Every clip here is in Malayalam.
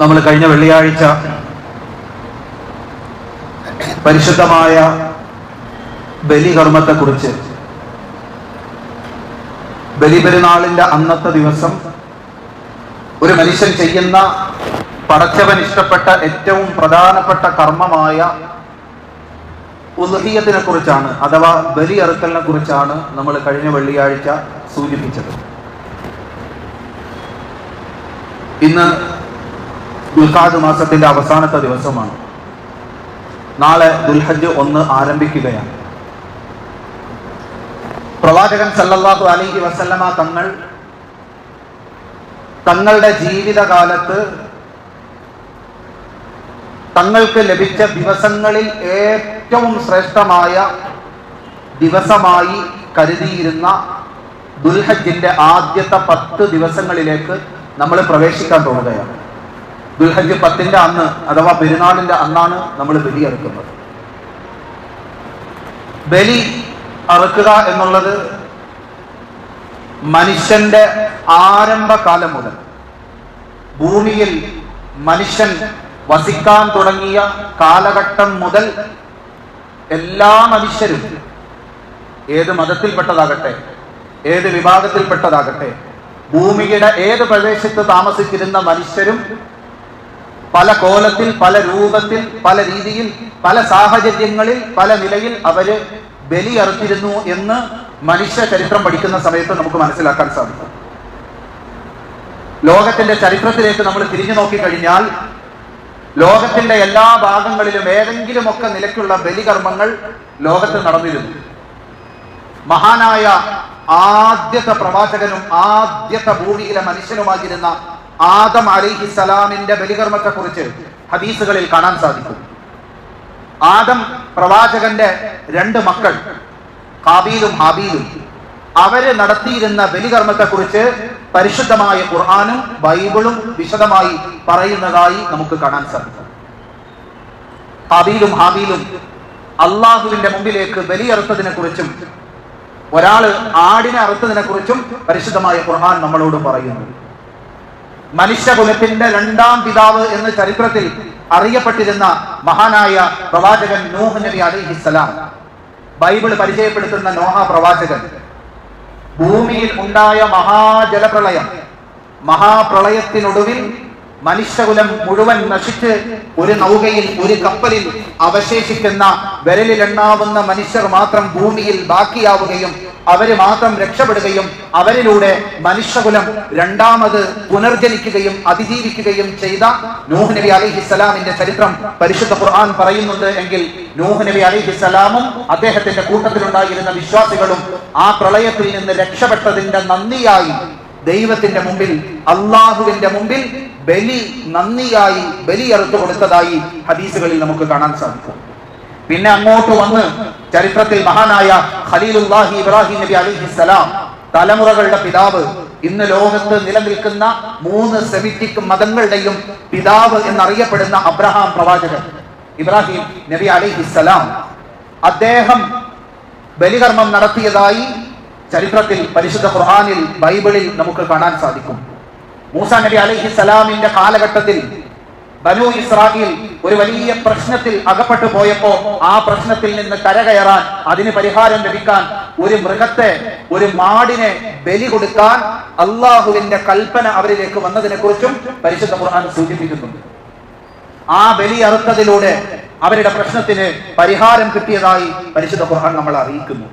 നമ്മൾ കഴിഞ്ഞ വെള്ളിയാഴ്ച പരിശുദ്ധമായ ബലികർമ്മത്തെക്കുറിച്ച്, ബലിപെരുന്നാളിന്റെ അന്നത്തെ ദിവസം ഒരു മനുഷ്യൻ ചെയ്യുന്ന പടച്ചവൻ ഇഷ്ടപ്പെട്ട ഏറ്റവും പ്രധാനപ്പെട്ട കർമ്മമായ ഉദ്ഹിയ്യത്തിനെ കുറിച്ചാണ്, അഥവാ ബലി അറുക്കലിനെ കുറിച്ചാണ് നമ്മൾ കഴിഞ്ഞ വെള്ളിയാഴ്ച സൂചിപ്പിച്ചത്. ഇന്ന് ദുൽഖഅദ് മാസത്തിന്റെ അവസാനത്തെ ദിവസമാണ്. നാളെ ദുൽഹജ്ജ് 1 ആരംഭിക്കുകയാണ്. പ്രവാചകൻ സല്ലല്ലാഹു അലൈഹി വസല്ലമ തങ്ങളുടെ ജീവിതകാലത്ത് തങ്ങൾക്ക് ലഭിച്ച ദിവസങ്ങളിൽ ഏറ്റവും ശ്രേഷ്ഠമായ ദിവസമായി കരുതിയിരുന്ന ദുൽഹജ്ജിന്റെ ആദ്യത്തെ 10 ദിവസങ്ങളിലേക്ക് നമ്മൾ പ്രവേശിക്കാൻ പോവുകയാണ്. ദുൽഹജ്ജ് 10ന്റെ അന്ന്, അഥവാ പെരുന്നാളിന്റെ അന്നാണ് നമ്മൾ ബലി അറുക്കുന്നത്. ബലി അറുക്കുക എന്നുള്ളത് മനുഷ്യന്റെ ആരംഭകാലം മുതൽ ഭൂമിയിൽ മനുഷ്യൻ വസിക്കാൻ തുടങ്ങിയ കാലഘട്ടം മുതൽ എല്ലാ മനുഷ്യരും, ഏത് മതത്തിൽപ്പെട്ടതാകട്ടെ, ഏത് വിഭാഗത്തിൽപ്പെട്ടതാകട്ടെ, ഭൂമിയുടെ ഏത് പ്രദേശത്ത് താമസിച്ചിരുന്ന മനുഷ്യരും പല കോലത്തിൽ, പല രൂപത്തിൽ, പല രീതിയിൽ, പല സാഹചര്യങ്ങളിൽ, പല നിലയിൽ അവര് ബലി അറുത്തിരുന്നു എന്ന് മനുഷ്യ ചരിത്രം പഠിക്കുന്ന സമയത്ത് നമുക്ക് മനസ്സിലാക്കാൻ സാധിക്കും. ലോകത്തിന്റെ ചരിത്രത്തിലേക്ക് നമ്മൾ തിരിഞ്ഞു നോക്കിക്കഴിഞ്ഞാൽ ലോകത്തിന്റെ എല്ലാ ഭാഗങ്ങളിലും ഏതെങ്കിലുമൊക്കെ നിലയ്ക്കുള്ള ബലികർമ്മങ്ങൾ ലോകത്ത് നടന്നിരുന്നു. മഹാനായ ആദ്യത്തെ പ്രവാചകനും ആദ്യത്തെ ഭൂമിയിലെ മനുഷ്യനുമായിരുന്ന ആദം അലൈഹിസ്സലാമിന്റെ ബലികർമ്മത്തെ കുറിച്ച് ഹദീസുകളിൽ കാണാൻ സാധിക്കും. ആദം പ്രവാചകന്റെ 2 മക്കൾ ഹാബീലും ഹാബീലും അവര് നടത്തിയിരുന്ന ബലികർമ്മത്തെ കുറിച്ച് പരിശുദ്ധമായ ഖുർആനും ബൈബിളും വിശദമായി പറയുന്നതായി നമുക്ക് കാണാൻ സാധിക്കും. ഹാബീലും ഹാബീലും അള്ളാഹുവിന്റെ മുമ്പിലേക്ക് ബലിയറുത്തതിനെ കുറിച്ചും ഒരാള് ആടിനെ അറുത്തതിനെ കുറിച്ചും പരിശുദ്ധമായ ഖുർആൻ നമ്മളോട് പറയുന്നു. മനുഷ്യകുലത്തിന്റെ 2ാം പിതാവ് എന്ന് ചരിത്രത്തിൽ അറിയപ്പെട്ടിരുന്ന മഹാനായ പ്രവാചകൻ നൂഹ് നബി അലൈഹിസ്സലാം, ബൈബിൾ പരിചയപ്പെടുത്തുന്ന നോഹ പ്രവാചകൻ, ഭൂമിയിൽ ഉണ്ടായ മഹാപ്രളയത്തിനൊടുവിൽ മനുഷ്യകുലം മുഴുവൻ നശിച്ച് ഒരു നൗകയിൽ, ഒരു കപ്പലിൽ അവശേഷിക്കുന്ന വിരലിലെണ്ണാവുന്ന മനുഷ്യർ മാത്രം ഭൂമിയിൽ ബാക്കിയാവുകയും അവര് മാത്രം രക്ഷപ്പെടുകയും അവരിലൂടെ മനുഷ്യകുലം 2ാമത് പുനർജനിക്കുകയും അതിജീവിക്കുകയും ചെയ്ത നൂഹ് നബി അലൈഹിസ്സലാമിന്റെ ചരിത്രം പരിശുദ്ധ ഖുർആൻ പറയുന്നുണ്ട് എങ്കിൽ നൂഹ് നബി അലൈഹിസ്സലാമും അദ്ദേഹത്തിന്റെ കൂട്ടത്തിലുണ്ടായിരുന്ന വിശ്വാസികളും ആ പ്രളയത്തിൽ നിന്ന് രക്ഷപ്പെട്ടതിന്റെ നന്ദിയായി ദൈവത്തിന്റെ മുമ്പിൽ, അള്ളാഹുവിന്റെ മുമ്പിൽ നന്ദിയായി ബലിയറുത്തു കൊടുത്തതായി ഹദീസുകളിൽ നമുക്ക് കാണാൻ സാധിക്കും. പിന്നെ അങ്ങോട്ട് വന്ന് ചരിത്രത്തിൽ മഹാനായ ഖലീലുല്ലാഹി ഇബ്രാഹിം നബി അലൈഹിസ്സലാം, തലമുറകളുടെ പിതാവ്, ഇന്ന് ലോകത്ത് നിലനിൽക്കുന്ന 3 സെമിറ്റിക് മതങ്ങളുടെയും പിതാവ് എന്നറിയപ്പെടുന്ന അബ്രഹാം പ്രവാചകൻ ഇബ്രാഹിം നബി അലൈഹിസ്സലാം, അദ്ദേഹം ബലികർമ്മം നടത്തിയതായി ചരിത്രത്തിൽ പരിശുദ്ധ ഖുർആനിൽ, ബൈബിളിൽ നമുക്ക് കാണാൻ സാധിക്കും. മൂസാ നബി അലൈഹിസ്സലാമിന്റെ കാലഘട്ടത്തിൽ ബനൂ ഇസ്രായേൽ ഒരു വലിയ പ്രശ്നത്തിൽ അകപ്പെട്ടു പോയപ്പോ ആ പ്രശ്നത്തിൽ നിന്ന് കരകയറാൻ, അതിന് പരിഹാരം ലഭിക്കാൻ ഒരു മൃഗത്തെ, ഒരു മാടിനെ ബലി കൊടുക്കാൻ അള്ളാഹുവിന്റെ കൽപ്പന അവരിലേക്ക് വന്നതിനെ കുറിച്ചും പരിശുദ്ധ ഖുർആൻ സൂചിപ്പിക്കുന്നുണ്ട്. ആ ബലി അറുത്തതിലൂടെ അവരുടെ പ്രശ്നത്തിന് പരിഹാരം കിട്ടിയതായി പരിശുദ്ധ ഖുർആൻ നമ്മളെ അറിയിക്കുന്നു.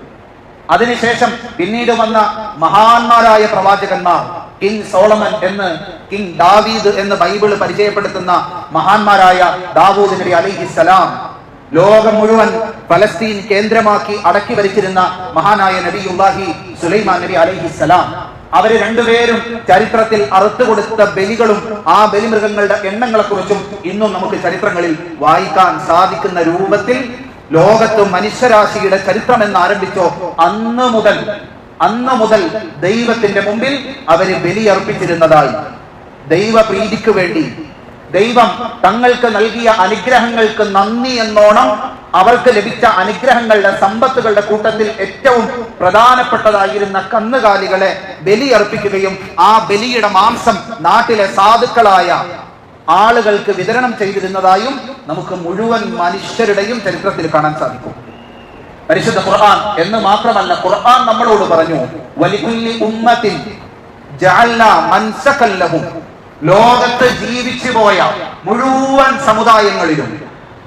അതിനുശേഷം പിന്നീട് വന്ന മഹാന്മാരായ പ്രവാചകന്മാർ, കിങ് സോളമൻ എന്ന്, കിങ് ദാവീദ് എന്ന് ബൈബിൾ പരിചയപ്പെടുത്തുന്ന മഹാന്മാരായ ദാവൂദ് നബി അലൈഹിസ്സലാം, ലോകം മുഴുവൻ ഫലസ്തീൻ കേന്ദ്രമാക്കി അടക്കി ഭരിച്ചിരുന്ന മഹാനായ നബിയുല്ലാഹി സുലൈമാൻ നബി അലൈഹിസ്സലാം, അവര് 2 പേരും ചരിത്രത്തിൽ അറുത്തുകൊടുത്ത ബലികളും ആ ബലിമൃഗങ്ങളുടെ എണ്ണങ്ങളെ കുറിച്ചും ഇന്നും നമുക്ക് ചരിത്രങ്ങളിൽ വായിക്കാൻ സാധിക്കുന്ന രൂപത്തിൽ ലോകത്ത് മനുഷ്യരാശിയുടെ ചരിത്രം എന്ന് ആരംഭിച്ചോ അന്ന് മുതൽ ദൈവത്തിന്റെ മുമ്പിൽ അവര് ബലിയർപ്പിച്ചിരുന്നതായി, ദൈവപ്രീതിക്ക് വേണ്ടി, ദൈവം തങ്ങൾക്ക് നൽകിയ അനുഗ്രഹങ്ങൾക്ക് നന്ദി എന്നോണം അവർക്ക് ലഭിച്ച അനുഗ്രഹങ്ങളുടെ, സമ്പത്തുകളുടെ കൂട്ടത്തിൽ ഏറ്റവും പ്രധാനപ്പെട്ടതായിരുന്ന കന്നുകാലികളെ ബലിയർപ്പിക്കുകയും ആ ബലിയുടെ മാംസം നാട്ടിലെ സാധുക്കളായ ആളുകൾക്ക് വിതരണം ചെയ്തിരുന്നതായും നമുക്ക് മുഴുവൻ മനുഷ്യരുടെയും ചരിത്രത്തിൽ കാണാൻ സാധിക്കും. പരിശുദ്ധ ഖുർആൻ എന്ന് മാത്രമല്ല, ഖുർആൻ നമ്മളോട് പറഞ്ഞു, വലികുല്ലി ഉമ്മത്തിൻ ജഅൽനാ മൻസകൻ ലഹും. ലോകത്ത് ജീവിച്ചു പോയ മുഴുവൻ സമുദായങ്ങളിലും,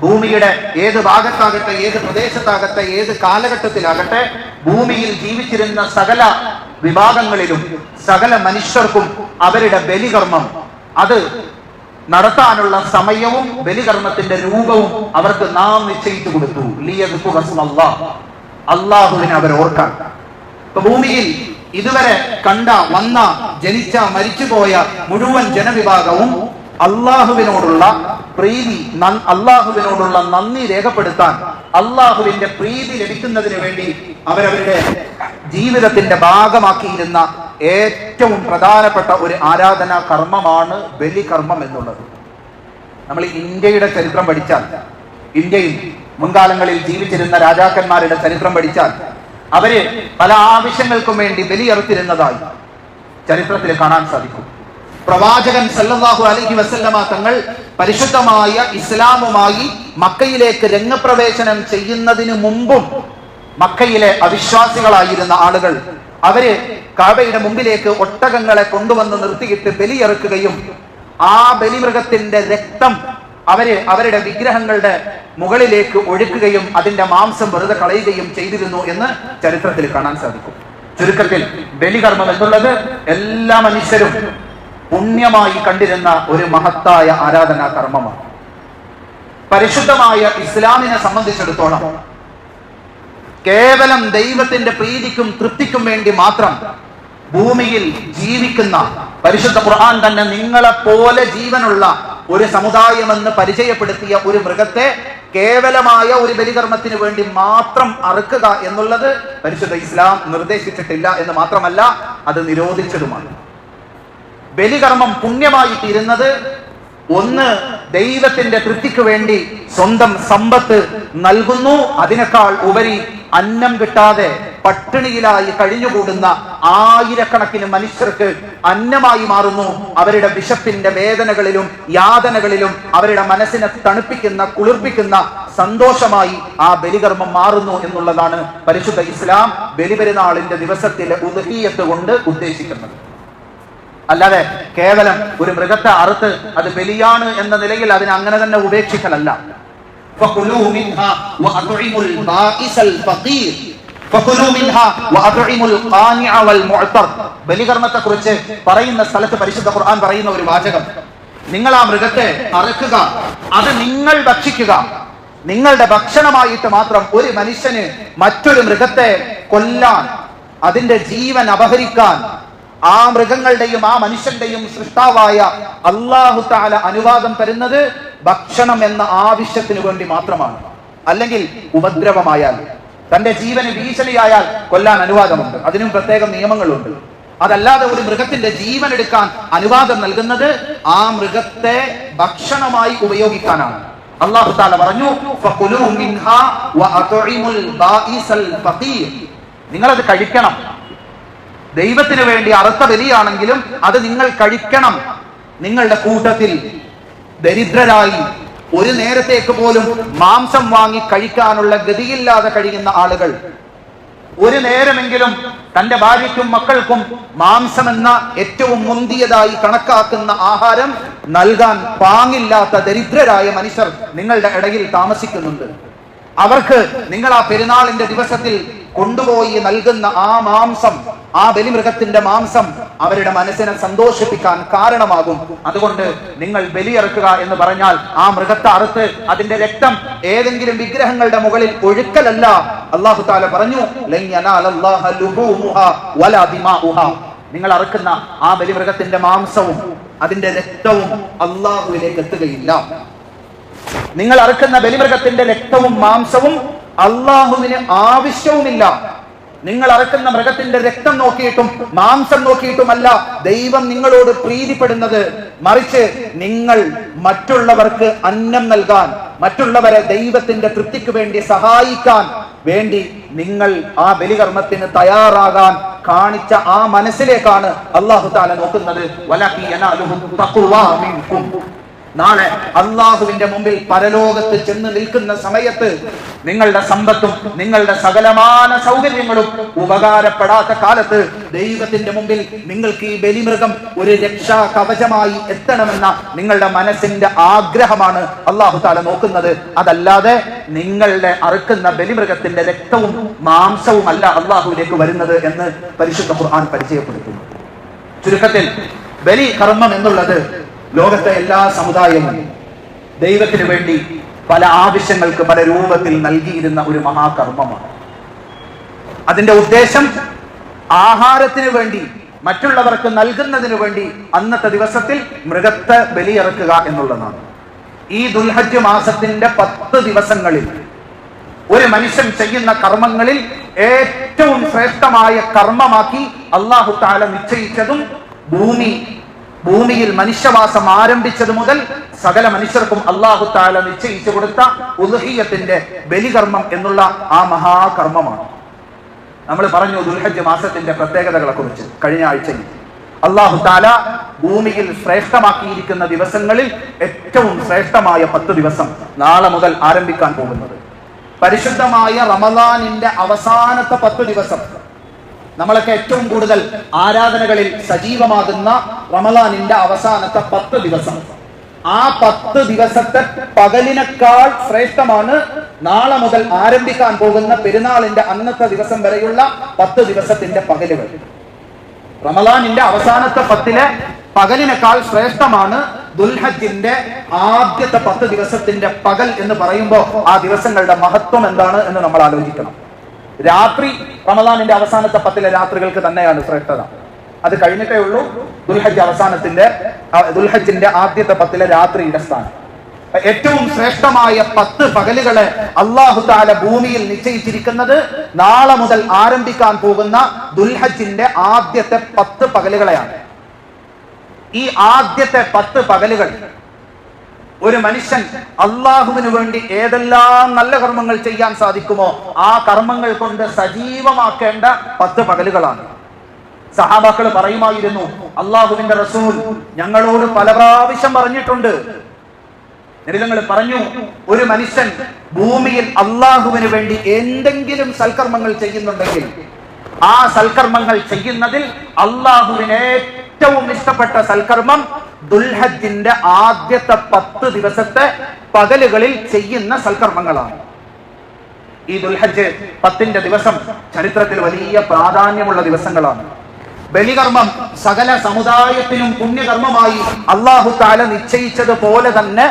ഭൂമിയുടെ ഏത് ഭാഗത്താകട്ടെ, ഏത് പ്രദേശത്താകട്ടെ, ഏത് കാലഘട്ടത്തിലാകട്ടെ, ഭൂമിയിൽ ജീവിച്ചിരുന്ന സകല വിഭാഗങ്ങളിലും സകല മനുഷ്യർക്കും അവരുടെ ബലികർമ്മം അത് നടത്താനുള്ള സമയവും ബലികർമ്മത്തിന്റെ രൂപവും അവർക്ക് നാം നിശ്ചയിച്ചു കൊടുത്തു. അള്ളാഹുവിനെ അവർ ഓർക്കാൻ. ഇപ്പൊ ഭൂമിയിൽ ഇതുവരെ കണ്ട, വന്ന, ജനിച്ച, മരിച്ചുപോയ മുഴുവൻ ജനവിഭാഗവും അള്ളാഹുവിനോടുള്ള പ്രീതി, അള്ളാഹുവിനോടുള്ള നന്ദി രേഖപ്പെടുത്താൻ, അള്ളാഹുവിന്റെ പ്രീതി ലഭിക്കുന്നതിന് വേണ്ടി അവരവരുടെ ജീവിതത്തിന്റെ ഭാഗമാക്കിയിരുന്ന ഏറ്റവും പ്രധാനപ്പെട്ട ഒരു ആരാധനാ കർമ്മമാണ് ബലികർമ്മം എന്നുള്ളത്. നമ്മൾ ഇന്ത്യയുടെ ചരിത്രം പഠിച്ചാൽ, ഇന്ത്യയിൽ മുൻകാലങ്ങളിൽ ജീവിച്ചിരുന്ന രാജാക്കന്മാരുടെ ചരിത്രം പഠിച്ചാൽ, അവര് പല ആവശ്യങ്ങൾക്കും വേണ്ടി ബലിയറുത്തിരുന്നതായി ചരിത്രത്തിൽ കാണാൻ സാധിക്കും. പ്രവാചകൻ സല്ലല്ലാഹു അലൈഹി വസല്ലമ തങ്ങൾ പരിശുദ്ധമായ ഇസ്ലാമുമായി മക്കയിലേക്ക് രംഗപ്രവേശനം ചെയ്യുന്നതിന് മുമ്പും മക്കയിലെ അവിശ്വാസികളായിരുന്ന ആളുകൾ അവര് കഅബയുടെ മുമ്പിലേക്ക് ഒട്ടകങ്ങളെ കൊണ്ടുവന്ന് നിർത്തിയിട്ട് ബലിയറുക്കുകയും ആ ബലിമൃഗത്തിന്റെ രക്തം അവരുടെ വിഗ്രഹങ്ങളുടെ മുകളിലേക്ക് ഒഴുക്കുകയും അതിന്റെ മാംസം വെറുതെ കളയുകയും ചെയ്തിരുന്നു എന്ന് ചരിത്രത്തിൽ കാണാൻ സാധിക്കും. ചുരുക്കത്തിൽ ബലികർമ്മം എന്നുള്ളത് എല്ലാ മനുഷ്യരും പുണ്യമായി കണ്ടിരുന്ന ഒരു മഹത്തായ ആരാധനാ കർമ്മമാണ്. പരിശുദ്ധമായ ഇസ്ലാമിനെ സംബന്ധിച്ചിടത്തോളം കേവലം ദൈവത്തിന്റെ പ്രീതിക്കും തൃപ്തിക്കും വേണ്ടി മാത്രം ഭൂമിയിൽ ജീവിക്കുന്ന, പരിശുദ്ധ ഖുർആൻ തന്നെ നിങ്ങളെ പോലെ ജീവനുള്ള ഒരു സമുദായമെന്ന് പരിചയപ്പെടുത്തിയ ഒരു മൃഗത്തെ കേവലമായ ഒരു ബലികർമ്മത്തിന് വേണ്ടി മാത്രം അറുക്കുക എന്നുള്ളത് പരിശുദ്ധ ഇസ്ലാം നിർദ്ദേശിച്ചിട്ടില്ല എന്ന് മാത്രമല്ല, അത് നിരോധിച്ചതുമാണ്. ബലികർമ്മം പുണ്യമായി തീരുന്നത് ഒന്ന്, ദൈവത്തിന്റെ തൃപ്തിക്ക് വേണ്ടി സ്വന്തം സമ്പത്ത് നൽകുന്നു, അതിനേക്കാൾ ഉപരി അന്നം കിട്ടാതെ പട്ടിണിയിലായി കഴിഞ്ഞുകൂടുന്ന ആയിരക്കണക്കിന് മനുഷ്യർക്ക് അന്നമായി മാറുന്നു. അവരുടെ വിശപ്പിന്റെ വേദനകളിലും യാതനകളിലും അവരുടെ മനസ്സിനെ തണുപ്പിക്കുന്ന, കുളിർപ്പിക്കുന്ന സന്തോഷമായി ആ ബലികർമ്മം മാറുന്നു എന്നുള്ളതാണ് പരിശുദ്ധ ഇസ്ലാം ബലിപെരുന്നാളിന്റെ ദിവസത്തിലെ ഉദ്ഹിയ്യത്ത് കൊണ്ട് ഉദ്ദേശിക്കുന്നത്. അല്ലാതെ കേവലം ഒരു മൃഗത്തെ അറുത്ത് അത് ബലിയാണ് എന്ന നിലയിൽ അതിനെ അങ്ങനെ തന്നെ ഉപേക്ഷിക്കലല്ല. ബലികർമ്മത്തെ കുറിച്ച് പറയുന്ന സ്ഥലത്ത് പരിശുദ്ധ ഖുർആൻ പറയുന്ന ഒരു വാചകം, നിങ്ങൾ ആ മൃഗത്തെ അറുക്കുക, അത് നിങ്ങൾ ഭക്ഷിക്കുക. നിങ്ങളുടെ ഭക്ഷണമായിട്ട് മാത്രം ഒരു മനുഷ്യന് മറ്റൊരു മൃഗത്തെ കൊല്ലാൻ, അതിന്റെ ജീവൻ അപഹരിക്കാൻ ആ മൃഗങ്ങളുടെയും ആ മനുഷ്യന്റെയും സൃഷ്ടാവായ അല്ലാഹു തആല അനുവാദം തരുന്നത് ഭക്ഷണം എന്ന ആവശ്യത്തിന് വേണ്ടി മാത്രമാണ്. അല്ലെങ്കിൽ ഉപദ്രവമായാൽ, തന്റെ ജീവന് ഭീഷണിയായാൽ കൊല്ലാൻ അനുവാദമുണ്ട്, അതിനും പ്രത്യേകം നിയമങ്ങളുണ്ട്. അതല്ലാതെ ഒരു മൃഗത്തിന്റെ ജീവൻ എടുക്കാൻ അനുവാദം നൽകുന്നത് ആ മൃഗത്തെ ഭക്ഷണമായി ഉപയോഗിക്കാനാണ്. അല്ലാഹു തആല പറഞ്ഞു, ഫഖുലൂ മിൻഹാ വഅത്ഇമുൽ ബാഇസൽ ഫഖീർ. നിങ്ങളത് കഴിക്കണം. ദൈവത്തിന് വേണ്ടി അറുത്ത ബലിയാണെങ്കിലും അത് നിങ്ങൾ കഴിക്കണം. നിങ്ങളുടെ കൂട്ടത്തിൽ ദരിദ്രരായി ഒരു നേരത്തേക്ക് പോലും മാംസം വാങ്ങി കഴിക്കാനുള്ള ഗതിയില്ലാതെ കഴിയുന്ന ആളുകൾ, ഒരു നേരമെങ്കിലും തന്റെ ഭാര്യയ്ക്കും മക്കൾക്കും മാംസമെന്ന ഏറ്റവും മുന്തിയതായി കണക്കാക്കുന്ന ആഹാരം നൽകാൻ പാങ്ങില്ലാത്ത ദരിദ്രരായ മനുഷ്യർ നിങ്ങളുടെ ഇടയിൽ താമസിക്കുന്നുണ്ട്. അവർക്ക് നിങ്ങൾ ആ പെരുന്നാളിന്റെ ദിവസത്തിൽ കൊണ്ടുപോയി നൽകുന്ന ആ മാംസം, ആ ബലിമൃഗത്തിന്റെ മാംസം അവരുടെ മനസ്സിനെ സന്തോഷിപ്പിക്കാൻ കാരണമാകും. അതുകൊണ്ട് നിങ്ങൾ ബലിയറുക്കുക എന്ന് പറഞ്ഞാൽ ആ മൃഗത്തെ അറുത്ത് അതിന്റെ രക്തം ഏതെങ്കിലും വിഗ്രഹങ്ങളുടെ മുകളിൽ ഒഴുക്കലല്ല. അല്ലാഹു തആല പറഞ്ഞു, ലൻ യനാലല്ലാഹ ലുഹൂമുഹാ വലാ ദിമാഉഹാ. നിങ്ങൾ അറുക്കുന്ന ആ ബലിമൃഗത്തിന്റെ മാംസവും അതിന്റെ രക്തവും അല്ലാഹുവിലേക്ക് എത്തുകയില്ല. നിങ്ങൾ അറുക്കുന്ന ബലിമൃഗത്തിന്റെ രക്തവും മാംസവും അള്ളാഹുവിന് ആവശ്യവുമില്ല. നിങ്ങൾ അറുക്കുന്ന മൃഗത്തിന്റെ രക്തം നോക്കിയിട്ടും മാംസം നോക്കിയിട്ടുമല്ല ദൈവം നിങ്ങളോട് പ്രീതിപ്പെടുന്നത്. മറിച്ച് നിങ്ങൾ മറ്റുള്ളവർക്ക് അന്നം നൽകാൻ, മറ്റുള്ളവരെ ദൈവത്തിന്റെ തൃപ്തിക്ക് വേണ്ടി സഹായിക്കാൻ വേണ്ടി നിങ്ങൾ ആ ബലികർമ്മത്തിന് തയ്യാറാകാൻ കാണിച്ച ആ മനസ്സിലേക്കാണ് അല്ലാഹു തആല നോക്കുന്നത്. വലകി യനാലുഹു തഖ്വാ മിൻകും. നാളെ അള്ളാഹുവിന്റെ മുമ്പിൽ പരലോകത്ത് ചെന്ന് നിൽക്കുന്ന സമയത്ത് നിങ്ങളുടെ സമ്പത്തും നിങ്ങളുടെ സകലമാന സൗകര്യങ്ങളും ഉപകാരപ്പെടാത്ത കാലത്ത് ദൈവത്തിന്റെ മുമ്പിൽ നിങ്ങൾക്ക് ഈ ബലിമൃഗം ഒരു രക്ഷാ കവചമായി എത്തണമെന്ന നിങ്ങളുടെ മനസ്സിന്റെ ആഗ്രഹമാണ് അള്ളാഹു താല നോക്കുന്നത്. അതല്ലാതെ നിങ്ങളുടെ അറുക്കുന്ന ബലിമൃഗത്തിന്റെ രക്തവും മാംസവും അല്ല അള്ളാഹുവിലേക്ക് വരുന്നത് എന്ന് പരിശുദ്ധ ഖുർആൻ പരിചയപ്പെടുത്തുന്നു. ചുരുക്കത്തിൽ ബലി കർമ്മം എന്നുള്ളത് ലോകത്തെ എല്ലാ സമുദായവും ദൈവത്തിന് വേണ്ടി പല ആവശ്യങ്ങൾക്ക് പല രൂപത്തിൽ നൽകിയിരുന്ന ഒരു മഹാകർമ്മമാണ്. അതിന്റെ ഉദ്ദേശം ആഹാരത്തിന് വേണ്ടി മറ്റുള്ളവർക്ക് നൽകുന്നതിന് വേണ്ടി അന്നത്തെ ദിവസത്തിൽ മൃഗത്തെ ബലിയിറക്കുക എന്നുള്ളതാണ്. ഈ ദുൽഹജ്ജ് മാസത്തിന്റെ 10 ദിവസങ്ങളിൽ ഒരു മനുഷ്യൻ ചെയ്യുന്ന കർമ്മങ്ങളിൽ ഏറ്റവും ശ്രേഷ്ഠമായ കർമ്മമാക്കി അല്ലാഹു തആല നിശ്ചയിച്ചതും ഭൂമിയിൽ മനുഷ്യവാസം ആരംഭിച്ചത് മുതൽ സകല മനുഷ്യർക്കും അല്ലാഹു തആല നിശ്ചയിച്ചു കൊടുത്ത ഉദ്ഹിയ്യത്തിന്റെ ബലികർമ്മം എന്നുള്ള ആ മഹാകർമ്മമാണ്. നമ്മൾ പറഞ്ഞു ദുൽഹജ്ജ് മാസത്തിന്റെ പ്രത്യേകതകളെ കുറിച്ച് കഴിഞ്ഞ ആഴ്ചയിൽ. അല്ലാഹു തആല ഭൂമിയിൽ ശ്രേഷ്ഠമാക്കിയിരിക്കുന്ന ദിവസങ്ങളിൽ ഏറ്റവും ശ്രേഷ്ഠമായ 10 ദിവസം നാളെ മുതൽ ആരംഭിക്കാൻ പോകുന്നത് പരിശുദ്ധമായ റമദാനിന്റെ അവസാനത്തെ 10 ദിവസം. നമ്മളൊക്കെ ഏറ്റവും കൂടുതൽ ആരാധനകളിൽ സജീവമാകുന്ന റമദാനിന്റെ അവസാനത്തെ 10 ദിവസം. ആ 10 ദിവസത്തെ പകലിനേക്കാൾ ശ്രേഷ്ഠമാണ് നാളെ മുതൽ ആരംഭിക്കാൻ പോകുന്ന പെരുന്നാളിന്റെ അന്നത്തെ ദിവസം വരെയുള്ള 10 ദിവസത്തിന്റെ പകലുകൾ. റമദാനിന്റെ അവസാനത്തെ 10 പകലിനേക്കാൾ ശ്രേഷ്ഠമാണ് ദുൽഹജ്ജിന്റെ ആദ്യത്തെ 10 ദിവസത്തിന്റെ പകൽ എന്ന് പറയുമ്പോൾ ആ ദിവസങ്ങളുടെ മഹത്വം എന്താണ് എന്ന് നമ്മൾ ആലോചിക്കണം. രാത്രി റമദാനിന്റെ അവസാനത്തെ 10 രാത്രികൾക്ക് തന്നെയാണ് ശ്രേഷ്ഠത. അത് കഴിഞ്ഞിട്ടേ ഉള്ളൂ ദുൽഹജ്ജിന്റെ ആദ്യത്തെ 10 രാത്രിയുടെ സ്ഥാനം. ഏറ്റവും ശ്രേഷ്ഠമായ 10 പകലുകളെ അല്ലാഹു തആല ഭൂമിയിൽ നിശ്ചയിച്ചിരിക്കുന്നത് നാളെ മുതൽ ആരംഭിക്കാൻ പോകുന്ന ദുൽഹജ്ജിന്റെ ആദ്യത്തെ 10 പകലുകളെയാണ്. ഈ ആദ്യത്തെ 10 പകലുകൾ ഒരു മനുഷ്യൻ അള്ളാഹുവിന് വേണ്ടി ഏതെല്ലാം നല്ല കർമ്മങ്ങൾ ചെയ്യാൻ സാധിക്കുമോ ആ കർമ്മങ്ങൾ കൊണ്ട് സജീവമാക്കേണ്ട 10 പകലുകളാണ്. സഹാബാക്കൾ പറയുമായിരുന്നു, അള്ളാഹുവിന്റെ റസൂൽ ഞങ്ങളോട് പല പ്രാവശ്യം പറഞ്ഞിട്ടുണ്ട്. നബിതങ്ങൾ പറഞ്ഞു, ഒരു മനുഷ്യൻ ഭൂമിയിൽ അള്ളാഹുവിന് വേണ്ടി എന്തെങ്കിലും സൽക്കർമ്മങ്ങൾ ചെയ്യുന്നുണ്ടെങ്കിൽ ആ സൽക്കർമ്മങ്ങൾ ചെയ്യുന്നതിൽ അള്ളാഹുവിന് ഏറ്റവും ഇഷ്ടപ്പെട്ട സൽക്കർമ്മം ദുൽഹജ്ജിന്റെ ആദ്യത്തെ 10 ദിവസത്തെ പകലുകളിൽ ചെയ്യുന്ന സൽക്കർമ്മങ്ങളാണ്. ഈ ദുൽഹജ്ജ് 10ന്റെ ദിവസം ചരിത്രത്തിൽ വലിയ പ്രാധാന്യമുള്ള ദിവസങ്ങളാണ്. ബലികർമ്മം സകല സമുദായത്തിനും പുണ്യകർമ്മമായി അല്ലാഹു തആല നിശ്ചയിച്ചതുപോലെ തന്നെ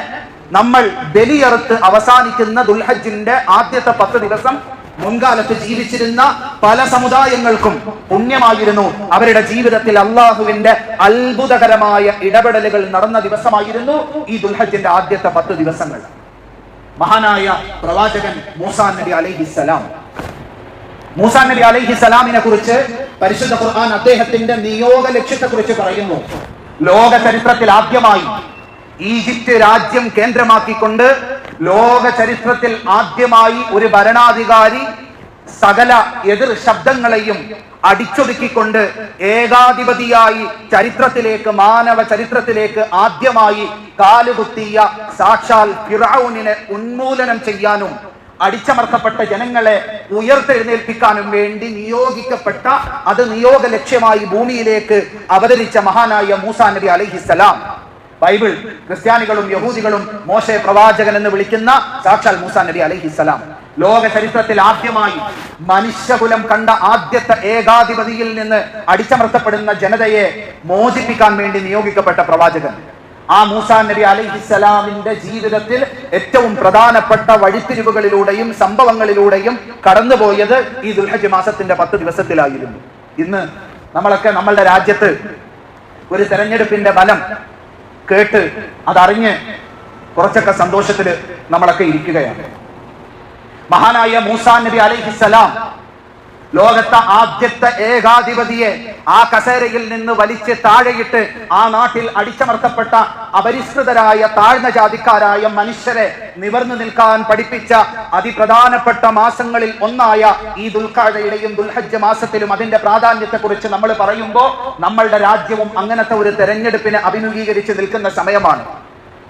നമ്മൾ ബലിയറുത്ത് അവസാനിക്കുന്ന ദുൽഹജ്ജിന്റെ ആദ്യത്തെ 10 ദിവസം മുൻകാലത്ത് ജീവിച്ചിരുന്ന പല സമുദായങ്ങൾക്കും പുണ്യമായിരുന്നു. അവരുടെ ജീവിതത്തിൽ അള്ളാഹുവിന്റെ അത്ഭുതകരമായ ഇടപെടലുകൾ നടന്ന ദിവസമായിരുന്നു ഈ ദുൽഹജ്ജിന്റെ ആദ്യത്തെ 10 ദിവസങ്ങൾ. മഹാനായ പ്രവാചകൻ മൂസാ നബി അലൈഹിസ്സലാം, മൂസാ നബി അലൈഹിസ്സലാമിനെ കുറിച്ച് പരിശുദ്ധ ഖുർആൻ അദ്ദേഹത്തിന്റെ നിയോഗ ലക്ഷ്യത്തെ കുറിച്ച് പറയുന്നു. ലോക ചരിത്രത്തിൽ ആദ്യമായി ഈജിപ്ത് രാജ്യം കേന്ദ്രമാക്കിക്കൊണ്ട് ലോക ചരിത്രത്തിൽ ആദ്യമായി ഒരു ഭരണാധികാരി സകല എതിർ ശബ്ദങ്ങളെയും അടിച്ചൊതുക്കിക്കൊണ്ട് ഏകാധിപതിയായി ചരിത്രത്തിലേക്ക്, മാനവ ചരിത്രത്തിലേക്ക് ആദ്യമായി കാലുകുത്തിയ സാക്ഷാൽ ഫിർഔനിനെ ഉന്മൂലനം ചെയ്യാനും അടിച്ചമർത്തപ്പെട്ട ജനങ്ങളെ ഉയർത്തെഴുന്നേൽപ്പിക്കാനും വേണ്ടി നിയോഗിക്കപ്പെട്ട, അത് നിയോഗ ലക്ഷ്യമായി ഭൂമിയിലേക്ക് അവതരിച്ച മഹാനായ മൂസാ നബി അലൈഹിസ്സലാം. ബൈബിൾ ക്രിസ്ത്യാനികളും യഹൂദികളും മോശെ പ്രവാചകൻ എന്ന് വിളിക്കുന്ന സാക്ഷാൽ മൂസാ നബി അലൈഹിസ്സലാം ലോക ചരിത്രത്തിൽ ആദ്യമായി മനുഷ്യകുലം കണ്ട ആദ്യത്തെ ഏകാധിപതിയിൽ നിന്ന് അടിച്ചമർത്തപ്പെടുന്ന ജനതയെ മോചിപ്പിക്കാൻ വേണ്ടി നിയോഗിക്കപ്പെട്ട പ്രവാചകൻ. ആ മൂസാ നബി അലൈഹിസ്സലാമിന്റെ ജീവിതത്തിൽ ഏറ്റവും പ്രധാനപ്പെട്ട വഴിത്തിരിവുകളിലൂടെയും സംഭവങ്ങളിലൂടെയും കടന്നുപോയത് ഈ ദുൽഹജ്ജ് മാസത്തിന്റെ 10 ദിവസത്തിലായിരുന്നു. ഇന്ന് നമ്മളൊക്കെ നമ്മളുടെ രാജ്യത്ത് ഒരു തെരഞ്ഞെടുപ്പിന്റെ ഫലം കേട്ട് അതറിഞ്ഞ് കുറച്ചൊക്കെ സന്തോഷത്തിൽ നമ്മളൊക്കെ ഇരിക്കുകയാണ്. മഹാനായ മൂസാ നബി അലൈഹിസ്സലാം ലോകത്തെ ആദ്യത്തെ ഏകാധിപതിയെ ആ കസേരയിൽ നിന്ന് വലിച്ച് താഴെയിട്ട് ആ നാട്ടിൽ അടിച്ചമർത്തപ്പെട്ട അപരിഷ്കൃതരായ താഴ്ന്ന ജാതിക്കാരായ മനുഷ്യരെ നിവർന്നു നിൽക്കാൻ പഠിപ്പിച്ച അതിപ്രധാനപ്പെട്ട മാസങ്ങളിൽ ഒന്നായ ഈ ദുൽഖഅദയുടെയും ദുൽഹജ്ജ് മാസത്തിലും അതിന്റെ പ്രാധാന്യത്തെക്കുറിച്ച് നമ്മൾ പറയുമ്പോൾ നമ്മളുടെ രാജ്യവും അങ്ങനത്തെ ഒരു തെരഞ്ഞെടുപ്പിനെ അഭിമുഖീകരിച്ച് നിൽക്കുന്ന സമയമാണ്.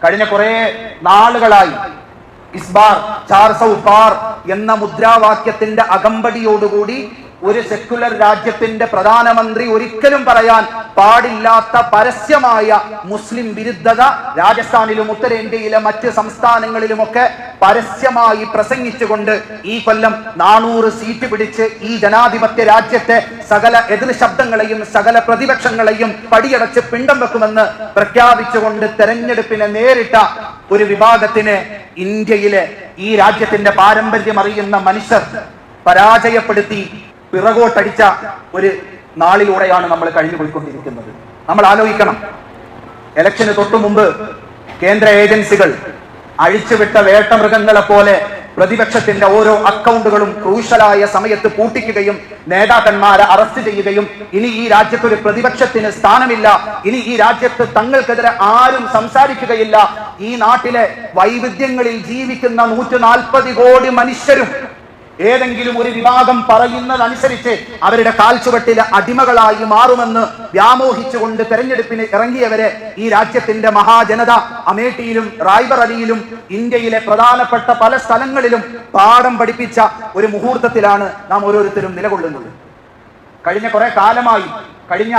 കഴിഞ്ഞ കുറെ നാളുകളായി ഇസ്ബാർ 400 പാർ എന്ന മുദ്രാവാക്യത്തിന്റെ അകമ്പടിയോടുകൂടി ഒരു സെക്യുലർ രാജ്യത്തിന്റെ പ്രധാനമന്ത്രി ഒരിക്കലും പറയാൻ പാടില്ലാത്ത പരസ്യമായ മുസ്ലിം വിരുദ്ധത രാജസ്ഥാനിലും ഉത്തരേന്ത്യയിലെ മറ്റ് സംസ്ഥാനങ്ങളിലുമൊക്കെ പരസ്യമായി പ്രസംഗിച്ചുകൊണ്ട് ഈ കൊല്ലം 400 സീറ്റ് പിടിച്ച് ഈ ജനാധിപത്യ രാജ്യത്തെ സകല എതിർ ശബ്ദങ്ങളെയും സകല പ്രതിപക്ഷങ്ങളെയും പടിയടച്ച് പിണ്ടം വെക്കുമെന്ന് പ്രഖ്യാപിച്ചുകൊണ്ട് തെരഞ്ഞെടുപ്പിനെ നേരിട്ട ഒരു വിഭാഗത്തിന് ഇന്ത്യയിലെ ഈ രാജ്യത്തിന്റെ പാരമ്പര്യം അറിയുന്ന മനുഷ്യർ പരാജയപ്പെടുത്തി പിറകോട്ടടിച്ച ഒരു നാളിലൂടെയാണ് നമ്മൾ കഴിഞ്ഞു പോയിക്കൊണ്ടിരിക്കുന്നത്. നമ്മൾ ആലോചിക്കണം, ഇലക്ഷന് തൊട്ടു മുമ്പ് കേന്ദ്ര ഏജൻസികൾ അഴിച്ചുവിട്ട വേട്ടമൃഗങ്ങളെ പോലെ പ്രതിപക്ഷത്തിന്റെ ഓരോ അക്കൗണ്ടുകളും ക്രൂഷ്യലായ സമയത്ത് പൂട്ടിക്കുകയും നേതാക്കന്മാരെ അറസ്റ്റ് ചെയ്യുകയും ഇനി ഈ രാജ്യത്ത് ഒരു പ്രതിപക്ഷത്തിന് സ്ഥാനമില്ല, ഇനി ഈ രാജ്യത്ത് തങ്ങൾക്കെതിരെ ആരും സംസാരിക്കുകയില്ല, ഈ നാട്ടിലെ വൈവിധ്യങ്ങളിൽ ജീവിക്കുന്ന 140 കോടി മനുഷ്യരും ഏതെങ്കിലും ഒരു വിഭാഗം പറയുന്നതനുസരിച്ച് അവരുടെ കാൽച്ചുവട്ടിലെ അടിമകളായി മാറുമെന്ന് വ്യാമോഹിച്ചുകൊണ്ട് തെരഞ്ഞെടുപ്പിന് ഇറങ്ങിയവരെ ഈ രാജ്യത്തിന്റെ മഹാജനത അമേഠിയിലും റായ്ബറേലിയിലും ഇന്ത്യയിലെ പ്രധാനപ്പെട്ട പല സ്ഥലങ്ങളിലും പാഠം പഠിപ്പിച്ച ഒരു മുഹൂർത്തത്തിലാണ് നാം ഓരോരുത്തരും നിലകൊള്ളുന്നത്. കഴിഞ്ഞ കുറെ കാലമായി, കഴിഞ്ഞ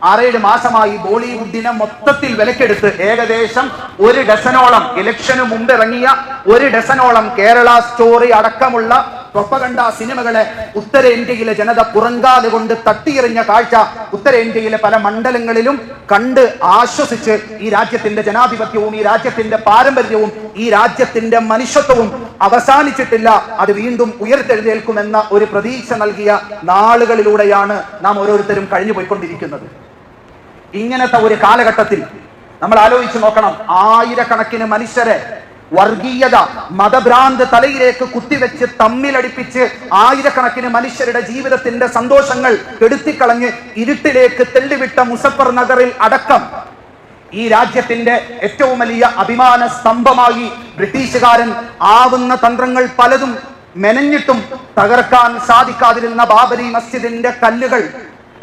6-7 മാസമായി ബോളിവുഡിനെ മൊത്തത്തിൽ വിലക്കെടുത്ത് ഏകദേശം 1 ഡസനോളം ഇലക്ഷന് മുമ്പ് ഇറങ്ങിയ 1 ഡസനോളം കേരള സ്റ്റോറി അടക്കമുള്ള പ്രൊപ്പഗണ്ട സിനിമകളെ ഉത്തരേന്ത്യയിലെ ജനത പുറങ്കാലുകൊണ്ട് തട്ടിയെറിഞ്ഞ കാഴ്ച ഉത്തരേന്ത്യയിലെ പല മണ്ഡലങ്ങളിലും കണ്ട് ആശ്വസിച്ച് ഈ രാജ്യത്തിന്റെ ജനാധിപത്യവും ഈ രാജ്യത്തിന്റെ പാരമ്പര്യവും ഈ രാജ്യത്തിന്റെ മനുഷ്യത്വവും അവസാനിച്ചിട്ടില്ല, അത് വീണ്ടും ഉയർത്തെഴുന്നേൽക്കുമെന്ന ഒരു പ്രതീക്ഷ നൽകിയ നാളുകളിലൂടെയാണ് നാം ഓരോരുത്തരും കഴിഞ്ഞു പോയിക്കൊണ്ടിരിക്കുന്നത്. ഇങ്ങനത്തെ ഒരു കാലഘട്ടത്തിൽ നമ്മൾ ആലോചിച്ച് നോക്കണം, ആയിരക്കണക്കിന് മനുഷ്യരെ വർഗീയത മതഭ്രാന്ത് തലയിലേക്ക് കുത്തിവെച്ച് തമ്മിലടിപ്പിച്ച് ആയിരക്കണക്കിന് മനുഷ്യരുടെ ജീവിതത്തിന്റെ സന്തോഷങ്ങൾ കെടുത്തിക്കളഞ്ഞ് ഇരുട്ടിലേക്ക് തെള്ളിവിട്ട മുസഫർ നഗറിൽ അടക്കം ഈ രാജ്യത്തിന്റെ ഏറ്റവും വലിയ അഭിമാന സ്തംഭമായി ബ്രിട്ടീഷുകാരൻ ആവുന്ന തന്ത്രങ്ങൾ പലതും മെനഞ്ഞിട്ടും തകർക്കാൻ സാധിക്കാതിരുന്ന ബാബരി മസ്ജിദിന്റെ കല്ലുകൾ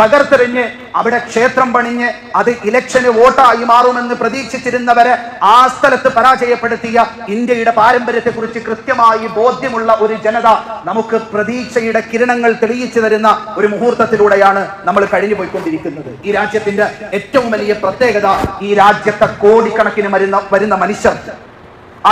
തകർത്തെറിഞ്ഞ് അവിടെ ക്ഷേത്രം പണിഞ്ഞ് അത് ഇലക്ഷന് വോട്ടായി മാറുമെന്ന് പ്രതീക്ഷിച്ചിരുന്നവരെ ആ സ്ഥലത്ത് പരാജയപ്പെടുത്തിയ ഇന്ത്യയുടെ പാരമ്പര്യത്തെ കുറിച്ച് കൃത്യമായി ബോധ്യമുള്ള ഒരു ജനത നമുക്ക് പ്രതീക്ഷയുടെ കിരണങ്ങൾ തെളിയിച്ചു തരുന്ന ഒരു മുഹൂർത്തത്തിലൂടെയാണ് നമ്മൾ കഴിഞ്ഞു പോയിക്കൊണ്ടിരിക്കുന്നത്. ഈ രാജ്യത്തിന്റെ ഏറ്റവും വലിയ പ്രത്യേകത, ഈ രാജ്യത്തെ കോടിക്കണക്കിന് വരുന്ന മനുഷ്യർ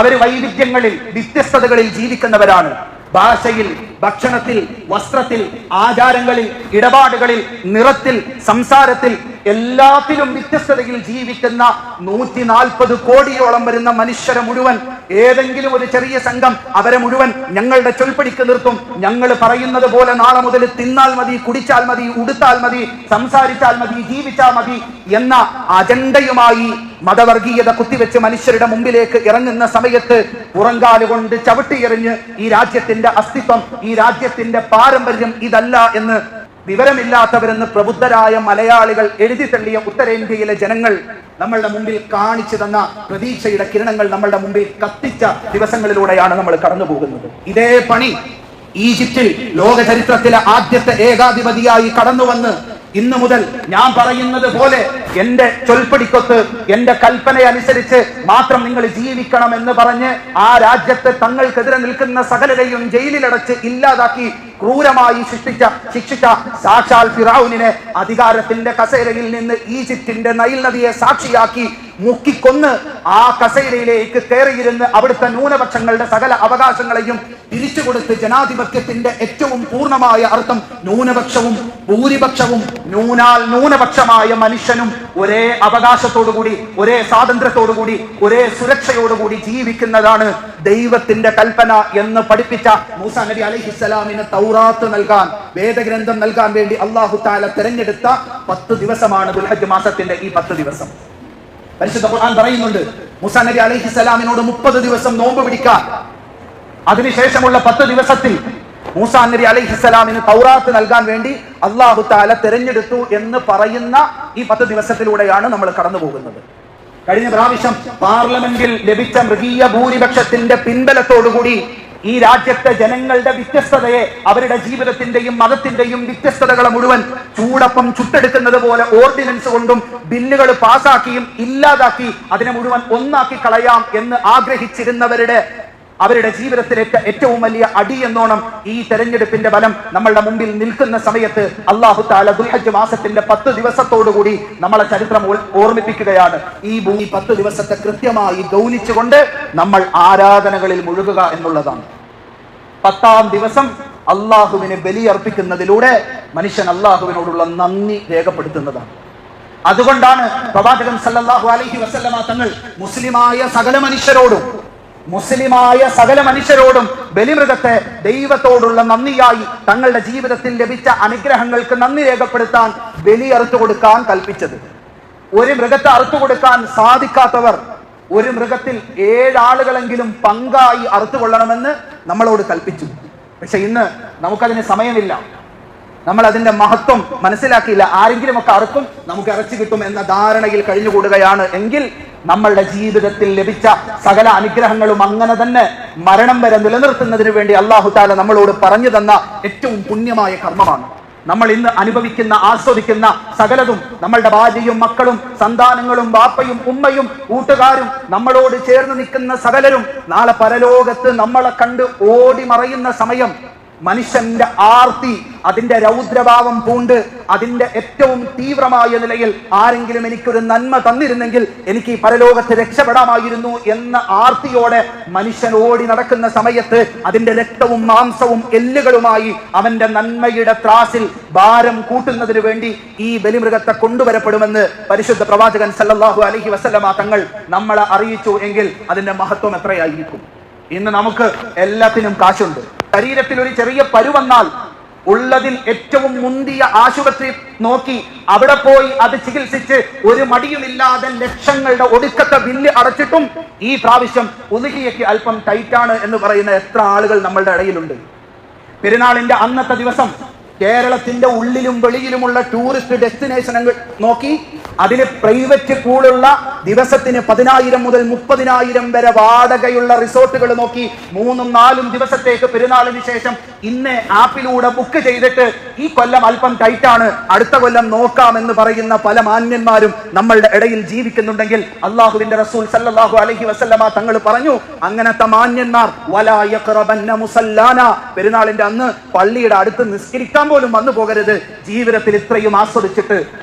അവര് വൈവിധ്യങ്ങളിൽ വ്യത്യസ്തതകളിൽ ജീവിക്കുന്നവരാണ്. ഭാഷയിൽ, ഭക്ഷണത്തിൽ, വസ്ത്രത്തിൽ, ആചാരങ്ങളിൽ, ഇടപാടുകളിൽ, നിറത്തിൽ, സംസാരത്തിൽ എല്ലാത്തിലും വ്യത്യസ്തതയിൽ ജീവിക്കുന്ന 140 കോടിയോളം വരുന്ന മനുഷ്യരെ മുഴുവൻ ഏതെങ്കിലും ഒരു ചെറിയ സംഘം അവരെ മുഴുവൻ ഞങ്ങളുടെ ചൊൽപ്പടിക്ക് നിർത്തും. ഞങ്ങൾ പറയുന്നത് പോലെ നാളെ മുതൽ തിന്നാൽ മതി, കുടിച്ചാൽ മതി, ഉടുത്താൽ മതി, സംസാരിച്ചാൽ മതി, ജീവിച്ചാൽ മതി എന്ന അജണ്ടയുമായി മതവർഗീയത കുത്തിവെച്ച് മനുഷ്യരുടെ മുമ്പിലേക്ക് ഇറങ്ങുന്ന സമയത്ത് പുറങ്കാലുകൊണ്ട് ചവിട്ടിയെറിഞ്ഞ് ഈ രാജ്യത്തിന്റെ അസ്തിത്വം, ഈ രാജ്യത്തിന്റെ പാരമ്പര്യം ഇതല്ല എന്ന് വിവരമില്ലാത്തവരെന്ന് പ്രബുദ്ധരായ മലയാളികൾ എഴുതി തള്ളിയ ഉത്തരേന്ത്യയിലെ ജനങ്ങൾ നമ്മളുടെ മുമ്പിൽ കാണിച്ചു തന്ന പ്രതീക്ഷയുടെ കിരണങ്ങൾ നമ്മളുടെ മുമ്പിൽ കത്തിച്ച ദിവസങ്ങളിലൂടെയാണ് നമ്മൾ കടന്നു പോകുന്നത്. ഇതേ പണി ഈജിപ്തിൽ ലോക ചരിത്രത്തിലെ ആദ്യത്തെ ഏകാധിപതിയായി കടന്നുവന്ന് ഇന്നു മുതൽ ഞാൻ പറയുന്നത് പോലെ എന്റെ ചൊൽപ്പടിക്കൊത്ത്, എന്റെ കൽപ്പനയനുസരിച്ച് മാത്രം നിങ്ങൾ ജീവിക്കണം എന്ന് പറഞ്ഞ് ആ രാജ്യത്തെ തങ്ങൾക്കെതിരെ നിൽക്കുന്ന സകലരെയും ജയിലിലടച്ച് ഇല്ലാതാക്കി ക്രൂരമായി ശിക്ഷിച്ച സാക്ഷാൽ ഫിറഔനിനെ അധികാരത്തിന്റെ കസേരയിൽ നിന്ന് ഈജിപ്തിന്റെ നൈൽ നദിയെ സാക്ഷിയാക്കി മുക്കിക്കൊന്ന് ആ കസേരയിലേക്ക് കയറിയിരുന്ന് അവിടുത്തെ ന്യൂനപക്ഷങ്ങളുടെ സകല അവകാശങ്ങളെയും തിരിച്ചു കൊടുത്ത് ജനാധിപത്യത്തിന്റെ ഏറ്റവും പൂർണ്ണമായ അർത്ഥം ന്യൂനപക്ഷവും ഭൂരിപക്ഷവും ന്യൂനപക്ഷമായ മനുഷ്യനും ഒരേ അവകാശത്തോടുകൂടി, ഒരേ സ്വാതന്ത്ര്യത്തോടുകൂടി, ഒരേ സുരക്ഷയോടുകൂടി ജീവിക്കുന്നതാണ് ദൈവത്തിന്റെ കൽപ്പന എന്ന് പഠിപ്പിച്ച മൂസാ നബി അലൈഹിസ്സലാമിന് തൗറാത്ത് നൽകാൻ, വേദഗ്രന്ഥം നൽകാൻ വേണ്ടി അല്ലാഹു തആല തെരഞ്ഞെടുത്ത 10 ദിവസമാണ് ദുൽഹജ്ജ് മാസത്തിന്റെ ഈ 10 ദിവസം. പരിശുദ്ധ ഖുർആൻ പറയുന്നുണ്ട്, മൂസാ നബി അലൈഹിസ്സലാമിനോട് 30 ദിവസം നോമ്പ് പിടിക്കാൻ, അതിനുശേഷമുള്ള 10 ദിവസത്തിൽ മൂസാ നബി അലൈഹിസ്സലാമിന് തൗറാത്ത് നൽകാൻ വേണ്ടി അല്ലാഹു തആല തെരഞ്ഞെടുത്തു എന്ന് പറയുന്ന ഈ 10 ദിവസത്തിലൂടെയാണ് നമ്മൾ കടന്നു പോകുന്നത്. കഴിഞ്ഞ പ്രാവശ്യം പാർലമെന്റിൽ ലഭിച്ച മൃഗീയ ഭൂരിപക്ഷത്തിന്റെ പിൻബലത്തോടുകൂടി ഈ രാജ്യത്തെ ജനങ്ങളുടെ വ്യത്യസ്തതയെ, അവരുടെ ജീവിതത്തിന്റെയും മതത്തിന്റെയും വ്യത്യസ്തതകളെ മുഴുവൻ ചൂടപ്പം ചുട്ടെടുക്കുന്നത് പോലെ ഓർഡിനൻസ് കൊണ്ടും ബില്ലുകൾ പാസാക്കിയും ഇല്ലാതാക്കി അതിനെ മുഴുവൻ ഒന്നാക്കി കളയാം എന്ന് ആഗ്രഹിച്ചിരുന്നവരുടെ അവരുടെ ജീവിതത്തിലെ ഏറ്റവും വലിയ അടി എന്നോണം ഈ തെരഞ്ഞെടുപ്പിന്റെ ഫലം നമ്മളുടെ മുമ്പിൽ നിൽക്കുന്ന സമയത്ത് അല്ലാഹു തആല ദുൽഹജ്ജ് മാസത്തിന്റെ 10 ദിവസത്തോടുകൂടി നമ്മളെ ചരിത്രം ഓർമ്മിപ്പിക്കുകയാണ്. ഈ ഭൂമി 10 ദിവസത്തെ കൃത്യമായി ഗൗനിച്ചുകൊണ്ട് നമ്മൾ ആരാധനകളിൽ മുഴുകുക എന്നുള്ളതാണ്. 10ാം ദിവസം അള്ളാഹുവിന് ബലിയർപ്പിക്കുന്നതിലൂടെ മനുഷ്യൻ അള്ളാഹുവിനോടുള്ള നന്ദി രേഖപ്പെടുത്തുന്നതാണ്. അതുകൊണ്ടാണ് പ്രവാചകൻ സല്ലല്ലാഹു അലൈഹി വസല്ലമ തങ്ങൾ മുസ്ലിമായ സകല മനുഷ്യരോടും ബലിമൃഗത്തെ ദൈവത്തോടുള്ള നന്ദിയായി തങ്ങളുടെ ജീവിതത്തിൽ ലഭിച്ച അനുഗ്രഹങ്ങൾക്ക് നന്ദി രേഖപ്പെടുത്താൻ ബലി അറുത്തു കൊടുക്കാൻ കൽപ്പിച്ചത്. ഒരു മൃഗത്തെ അറുത്തു കൊടുക്കാൻ സാധിക്കാത്തവർ ഒരു മൃഗത്തിൽ 7 ആളുകളെങ്കിലും പങ്കായി അറുത്തുകൊള്ളണമെന്ന് നമ്മളോട് കൽപ്പിച്ചു. പക്ഷെ ഇന്ന് നമുക്കതിന് സമയമില്ല. നമ്മൾ അതിന്റെ മഹത്വം മനസ്സിലാക്കിയില്ല. ആരെങ്കിലും ഒക്കെ അറുക്കും, നമുക്ക് ഇറച്ചി കിട്ടും എന്ന ധാരണയിൽ കഴിഞ്ഞുകൂടുകയാണ് എങ്കിൽ നമ്മളുടെ ജീവിതത്തിൽ ലഭിച്ച സകല അനുഗ്രഹങ്ങളും അങ്ങനെ തന്നെ മരണം വരെ നിലനിർത്തുന്നതിന് വേണ്ടി അല്ലാഹു തആല നമ്മളോട് പറഞ്ഞു തന്ന ഏറ്റവും പുണ്യമായ കർമ്മമാണ്. നമ്മൾ ഇന്ന് അനുഭവിക്കുന്ന, ആസ്വദിക്കുന്ന സകലതും നമ്മളുടെ ഭാര്യയും മക്കളും സന്താനങ്ങളും ബാപ്പയും ഉമ്മയും കൂട്ടുകാരും നമ്മളോട് ചേർന്ന് നിൽക്കുന്ന സകലരും നാളെ പരലോകത്ത് നമ്മളെ കണ്ട് ഓടി മറയുന്ന സമയം മനുഷ്യന്റെ ആർത്തി അതിന്റെ രൗദ്രഭാവം പൂണ്ട് അതിന്റെ ഏറ്റവും തീവ്രമായ നിലയിൽ ആരെങ്കിലും എനിക്കൊരു നന്മ തന്നിരുന്നെങ്കിൽ എനിക്ക് ഈ പരലോകത്ത് രക്ഷപ്പെടാമായിരുന്നു എന്ന ആർത്തിയോടെ മനുഷ്യൻ ഓടി നടക്കുന്ന സമയത്ത് അതിന്റെ രക്തവും മാംസവും എല്ലുകളുമായി അവന്റെ നന്മയുടെ ത്രാസിൽ ഭാരം കൂട്ടുന്നതിന് വേണ്ടി ഈ ബലിമൃഗത്തെ കൊണ്ടുവരപ്പെടുമെന്ന് പരിശുദ്ധ പ്രവാചകൻ സല്ലല്ലാഹു അലൈഹി വസല്ലമ തങ്ങൾ നമ്മളെ അറിയിച്ചു എങ്കിൽ അതിന്റെ മഹത്വം എത്രയായിരിക്കും. ഇന്ന് നമുക്ക് എല്ലാത്തിനും കാശുണ്ട്. ശരീരത്തിൽ ഒരു ചെറിയ പരുവന്നാൽ ഉള്ളതിൽ ഏറ്റവും മുന്തിയ ആശുപത്രി നോക്കി അവിടെ പോയി അത് ചികിത്സിച്ച് ഒരു മടിയുമില്ലാതെ ലക്ഷങ്ങളുടെ ഒടുക്കത്തെ ബില്ല് അടച്ചിട്ടും ഈ പ്രാവശ്യം ഉദ്ഹിയയ്ക്ക് അല്പം ടൈറ്റാണ് എന്ന് പറയുന്ന എത്ര ആളുകൾ നമ്മളുടെ ഇടയിലുണ്ട്. പെരുന്നാളിന്റെ അന്നത്തെ ദിവസം കേരളത്തിന്റെ ഉള്ളിലും വെളിയിലുമുള്ള ടൂറിസ്റ്റ് ഡെസ്റ്റിനേഷനുകൾ നോക്കി അതിന് പ്രൈവറ്റ് പൂളുള്ള ദിവസത്തിന് 10,000 മുതൽ 30,000 വരെ വാടകയുള്ള റിസോർട്ടുകൾ നോക്കി 3-4 ദിവസത്തേക്ക് പെരുന്നാളിന് ശേഷം ഇന്ന് ആപ്പിലൂടെ ബുക്ക് ചെയ്തിട്ട് ഈ കൊല്ലം അല്പം ടൈറ്റാണ്, അടുത്ത കൊല്ലം നോക്കാമെന്ന് പറയുന്ന പല മാന്യന്മാരും നമ്മളുടെ ഇടയിൽ ജീവിക്കുന്നുണ്ടെങ്കിൽ അള്ളാഹുവിന്റെ റസൂൽ സല്ലല്ലാഹു അലൈഹി വസല്ലമ തങ്ങൾ പറഞ്ഞു, അങ്ങനത്തെ മാന്യന്മാർ വലാ യഖറബന്ന മുസല്ലാന, പെരുന്നാളിന്റെ അന്ന് പള്ളിയുടെ അടുത്ത് നിസ്കരിക്കാൻ പോലും വന്നു പോകരുത്. ജീവിതത്തിൽ ഇത്രയും ആസ്വദിച്ചിട്ട്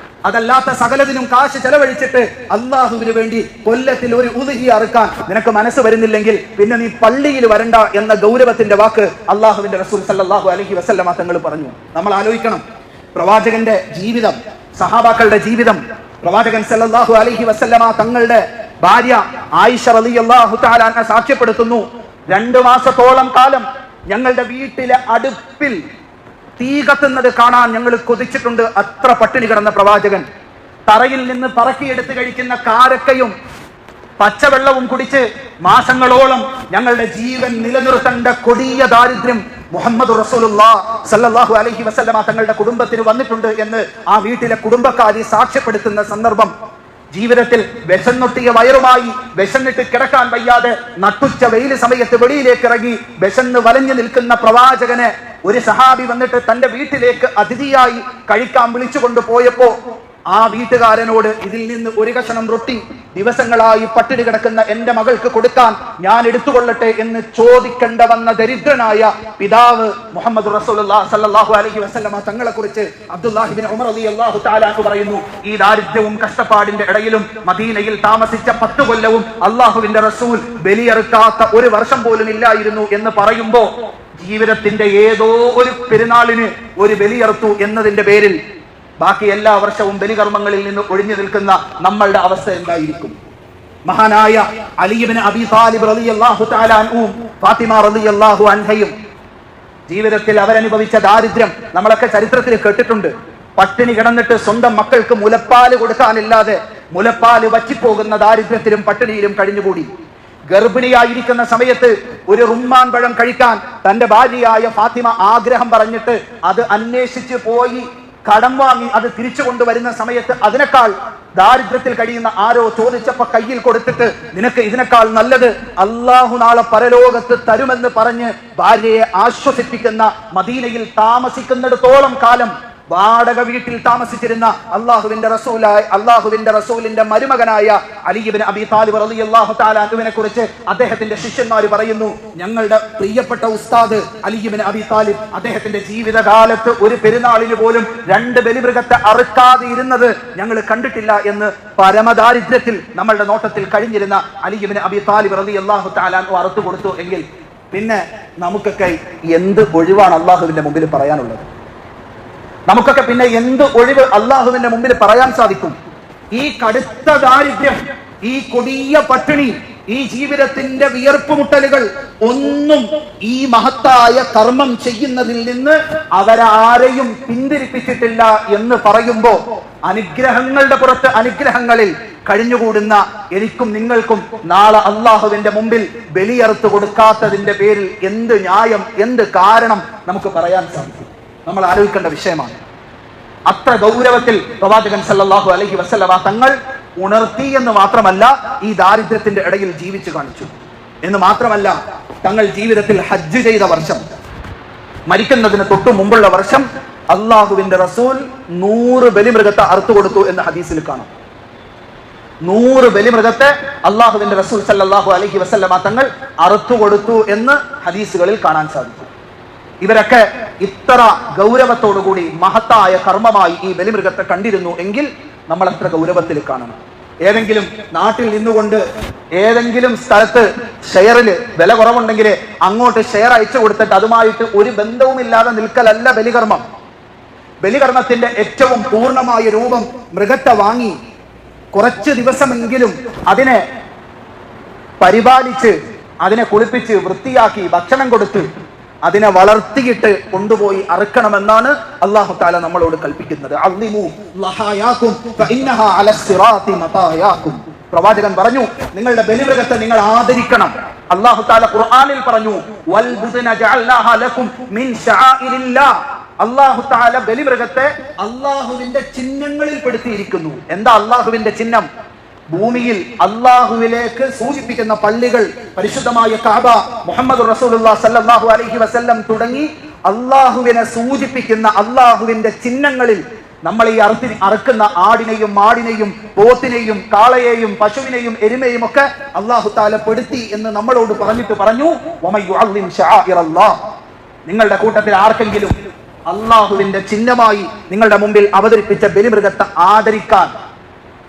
അതല്ലാത്ത സകലതിനും കാശ് ചെലവഴിച്ചിട്ട് അള്ളാഹുവിന് വേണ്ടി കൊല്ലത്തിൽ ഒരു ഉദ്ഹിയ അറുക്കാൻ നിനക്ക് മനസ്സ് വരുന്നില്ലെങ്കിൽ പിന്നെ നീ പള്ളിയിൽ വരണ്ട എന്ന ഗൗരവത്തിന്റെ വാക്ക് അള്ളാഹുവിന്റെ റസൂൽ സല്ലല്ലാഹു അലൈഹി വസല്ലമ തങ്ങൾ പറഞ്ഞു. നമ്മൾ ആലോചിക്കണം, പ്രവാചകന്റെ ജീവിതം, സഹാബാക്കളുടെ ജീവിതം. പ്രവാചകൻ സല്ലല്ലാഹു അലൈഹി വസല്ലമ തങ്ങളുടെ ഭാര്യ ആയിഷ റളിയല്ലാഹു തആല അൻഹ സാക്ഷ്യപ്പെടുത്തുന്നു, 2 മാസത്തോളം കാലം ഞങ്ങളുടെ വീട്ടിലെ അടുപ്പിൽ തീ കത്തുന്നത് കാണാൻ ഞങ്ങൾ കൊതിച്ചിട്ടുണ്ട്. അത്ര പട്ടിണി കിടന്ന പ്രവാചകൻ തറയിൽ നിന്ന് പറക്കിയെടുത്ത് കഴിക്കുന്ന കാരക്കയും പച്ചവെള്ളവും കുടിച്ച് മാസങ്ങളോളം ഞങ്ങളുടെ ജീവൻ നിലനിർത്തേണ്ട കൊടിയ ദാരിദ്ര്യം മുഹമ്മദ് റസൂലുള്ളാഹി സല്ലല്ലാഹു അലൈഹി വസല്ലമ തങ്ങളുടെ കുടുംബത്തിന് വന്നിട്ടുണ്ട് എന്ന് ആ വീട്ടിലെ കുടുംബക്കാരി സാക്ഷ്യപ്പെടുത്തുന്ന സന്ദർഭം. ജീവിതത്തിൽ വിശന്നൊട്ടിയ വയറുമായി വിശന്നിട്ട് കിടക്കാൻ വയ്യാതെ നട്ടുച്ച വെയിൽ സമയത്ത് വെളിയിലേക്ക് ഇറങ്ങി വിശന്ന് വലഞ്ഞു നിൽക്കുന്ന പ്രവാചകനെ ഒരു സഹാബി വന്നിട്ട് തന്റെ വീട്ടിലേക്ക് അതിഥിയായി കഴിക്കാൻ വിളിച്ചുകൊണ്ട് പോയപ്പോ ആ വീട്ടുകാരനോട് ഇതിൽ നിന്ന് ഒരു കഷണം റൊട്ടി ദിവസങ്ങളായി പട്ടിണി കിടക്കുന്ന എന്റെ മകൾക്ക് കൊടുക്കാൻ ഞാൻ എടുത്തുകൊള്ളട്ടെ എന്ന് ചോദിക്കേണ്ട വന്ന ദരിദ്രനായ പിതാവ് മുഹമ്മദ് റസൂലുള്ളാഹി സ്വല്ലല്ലാഹു അലൈഹി വസല്ലമ തങ്ങളെ കുറിച്ച് അബ്ദുല്ലാഹി ഇബ്നു ഉമർ റളിയല്ലാഹു തആല അൻഹു പറയുന്നു, ഈ ദാരിദ്ര്യവും കഷ്ടപ്പാടിന്റെ ഇടയിലും മദീനയിൽ താമസിച്ച 10 കൊല്ലവും അള്ളാഹുവിന്റെ റസൂൽ ബലിയറുക്കാത്ത ഒരു വർഷം പോലും ഇല്ലായിരുന്നു എന്ന് പറയുമ്പോ ജീവിതത്തിന്റെ ഏതോ ഒരു പെരുന്നാളിന് ഒരു ബലിയറുത്തു എന്നതിന്റെ പേരിൽ ബാക്കി എല്ലാ വർഷവും ബലികർമ്മങ്ങളിൽ നിന്ന് ഒഴിഞ്ഞു നിൽക്കുന്ന നമ്മളുടെ അവസ്ഥ എന്തായിരിക്കും? മഹാനായ അലി ഇബ്നു അബീ താലിബ് റളിയല്ലാഹു തആല അൻഹും ഫാത്തിമ റളിയല്ലാഹു അൻഹയും ജീവിതത്തിൽ അവരനുഭവിച്ച ദാരിദ്ര്യം നമ്മളൊക്കെ ചരിത്രത്തിൽ കേട്ടിട്ടുണ്ട്. പട്ടിണി കിടന്നിട്ട് സ്വന്തം മക്കൾക്ക് മുലപ്പാല് കൊടുക്കാനില്ലാതെ മുലപ്പാല് വറ്റിപ്പോകുന്ന ദാരിദ്ര്യത്തിലും പട്ടിണിയിലും കഴിഞ്ഞുകൂടി. ഗർഭിണിയായിരിക്കുന്ന സമയത്ത് ഒരു റുമ്മാൻ പഴം കഴിക്കാൻ തന്റെ ഭാര്യയായ ഫാത്തിമ ആഗ്രഹം പറഞ്ഞിട്ട് അത് അന്വേഷിച്ച് പോയി കടം വാങ്ങി അത് തിരിച്ചു കൊണ്ടുവരുന്ന സമയത്ത് അതിനേക്കാൾ ദാരിദ്ര്യത്തിൽ കഴിയുന്ന ആരോ ചോദിച്ചപ്പോ കയ്യിൽ കൊടുത്തിട്ട് നിനക്ക് ഇതിനേക്കാൾ നല്ലത് അള്ളാഹു നാളെ പരലോകത്ത് തരുമെന്ന് പറഞ്ഞ് ഭാര്യയെ ആശ്വസിപ്പിക്കുന്ന, മദീനയിൽ താമസിക്കുന്നിടത്തോളം കാലം വാടക വീട്ടിൽ താമസിച്ചിരുന്ന അള്ളാഹുവിന്റെ റസൂലിന്റെ മരുമകനായ അലി ഇബ്നു അബീ താലിബ് റളിയല്ലാഹു തആല അൻഹുവിനെ കുറിച്ച് അദ്ദേഹത്തിന്റെ ശിഷ്യന്മാർ പറയുന്നു, ഞങ്ങളുടെ പ്രിയപ്പെട്ട ഉസ്താദ് അലി ഇബ്നു അബീ താലിബ് അദ്ദേഹത്തിന്റെ ജീവിതകാലത്ത് ഒരു പെരുന്നാളിന് പോലും 2 ബലിമൃഗത്തെ അറുക്കാതെ ഇരുന്നത് ഞങ്ങൾ കണ്ടിട്ടില്ല എന്ന് പരമദാരിദ്ര്യത്തിൽ നമ്മളുടെ നോട്ടത്തിൽ കഴിഞ്ഞിരുന്ന അലി ഇബ്നു അബീ താലിബ് റളിയല്ലാഹു തആല അൻഹു അറുത്തു കൊടുത്തു എങ്കിൽ പിന്നെ നമുക്കൊക്കെ എന്ത് ഒഴിവാണ് അള്ളാഹുവിന്റെ മുമ്പിൽ പറയാനുള്ളത്? നമുക്കൊക്കെ പിന്നെ എന്ത് ഒഴിവ് അള്ളാഹുവിന്റെ മുമ്പിൽ പറയാൻ സാധിക്കും? ഈ കടുത്ത ദാരിദ്ര്യം, ഈ കൊടിയ പട്ടിണി, ഈ ജീവിതത്തിന്റെ വിയർപ്പുമുട്ടലുകൾ ഒന്നും ഈ മഹത്തായ കർമ്മം ചെയ്യുന്നതിൽ നിന്ന് അവരാരെയും പിന്തിരിപ്പിച്ചിട്ടില്ല എന്ന് പറയുമ്പോ അനുഗ്രഹങ്ങളുടെ പുറത്ത് അനുഗ്രഹങ്ങളിൽ കഴിഞ്ഞുകൂടുന്ന എനിക്കും നിങ്ങൾക്കും നാളെ അള്ളാഹുവിന്റെ മുമ്പിൽ ബലിയറുത്ത് കൊടുക്കാത്തതിന്റെ പേരിൽ എന്ത് ന്യായം, എന്ത് കാരണം നമുക്ക് പറയാൻ സാധിക്കും? നമ്മൾ ആലോചിക്കേണ്ട വിഷയമാണ്. അത്ര ഗൗരവത്തിൽ പ്രവാചകൻ സല്ലല്ലാഹു അലൈഹി വസല്ലമ തങ്ങൾ ഉണർത്തി എന്ന് മാത്രമല്ല, ഈ ദാരിദ്ര്യത്തിന്റെ ഇടയിൽ ജീവിച്ചു കാണിച്ചു എന്ന് മാത്രമല്ല, തങ്ങൾ ജീവിതത്തിൽ ഹജ്ജ് ചെയ്ത വർഷം, മരിക്കുന്നതിന് തൊട്ടു മുമ്പുള്ള വർഷം അള്ളാഹുവിന്റെ റസൂൽ 100 ബലിമൃഗത്തെ അറുത്തു കൊടുത്തു എന്ന് ഹദീസിൽ കാണാം. 100 ബലിമൃഗത്തെ അള്ളാഹുവിന്റെ റസൂൽ സല്ലല്ലാഹു അലൈഹി വസല്ലമ തങ്ങൾ അറുത്തു കൊടുത്തു എന്ന് ഹദീസുകളിൽ കാണാൻ സാധിക്കും. ഇവരൊക്കെ ഇത്ര ഗൗരവത്തോടുകൂടി മഹത്തായ കർമ്മമായി ഈ ബലിമൃഗത്തെ കണ്ടിരുന്നു എങ്കിൽ നമ്മൾ എത്ര ഗൗരവത്തിൽ കാണണം? ഏതെങ്കിലും നാട്ടിൽ നിന്നുകൊണ്ട് ഏതെങ്കിലും സ്ഥലത്ത് ഷെയറില് വില കുറവുണ്ടെങ്കിൽ അങ്ങോട്ട് ഷെയർ അയച്ചു കൊടുത്തിട്ട് അതുമായിട്ട് ഒരു ബന്ധവുമില്ലാതെ നിൽക്കലല്ല ബലികർമ്മം. ബലികർമ്മത്തിന്റെ ഏറ്റവും പൂർണ്ണമായ രൂപം മൃഗത്തെ വാങ്ങി കുറച്ച് ദിവസമെങ്കിലും അതിനെ പരിപാലിച്ച്, അതിനെ കുളിപ്പിച്ച് വൃത്തിയാക്കി ഭക്ഷണം കൊടുത്ത് അതിനെ വളർത്തിയിട്ട് കൊണ്ടുപോയി അറുക്കണമെന്നാണ് അല്ലാഹു തആല നമ്മളോട് കൽപ്പിക്കുന്നത്. അള്ളിമു ലഹായാകും ഫഇന്നഹാ അലസ്സിറാത്തി മതായാകും. പ്രവാചകൻ പറഞ്ഞു, നിങ്ങളുടെ ബലിമൃഗത്തെ നിങ്ങൾ ആദരിക്കണം. അല്ലാഹു തആല ഖുർആനിൽ പറഞ്ഞു, വൽ ബുദ്ന ജഅൽനാഹാ ലക്കും മിൻ ശആഇരില്ലാഹ്. അല്ലാഹു തആല ബലിമൃഗത്തെ അല്ലാഹുവിന്റെ ചിഹ്നങ്ങളിൽ പെടുത്തിയിരിക്കുന്നു. എന്താ അല്ലാഹുവിന്റെ ചിഹ്നം? ഭൂമിയിൽ അള്ളാഹുവിലേക്ക് സൂചിപ്പിക്കുന്ന പള്ളികൾ, പരിശുദ്ധമായ കഅബ, മുഹമ്മദ് റസൂലുള്ളാഹി സ്വല്ലല്ലാഹു അലൈഹി വസല്ലം തുടങ്ങി അള്ളാഹുവിനെ സൂചിപ്പിക്കുന്ന അള്ളാഹുവിന്റെ ചിഹ്നങ്ങളിൽ നമ്മൾ ഈ അറുക്കുന്ന ആടിനെയും മാടിനെയും പോത്തിനെയും കാളയെയും പശുവിനെയും എരുമയും ഒക്കെ അല്ലാഹു തആല പെടുത്തി എന്ന് നമ്മളോട് പറഞ്ഞിട്ട് പറഞ്ഞു, വമയ്യുഅള്ളിം ശആഇറല്ലാഹ്. നിങ്ങളുടെ കൂട്ടത്തിൽ ആർക്കെങ്കിലും അള്ളാഹുവിന്റെ ചിഹ്നമായി നിങ്ങളുടെ മുമ്പിൽ അവതരിപ്പിച്ച ബലിമൃഗത്തെ ആദരിക്കാൻ,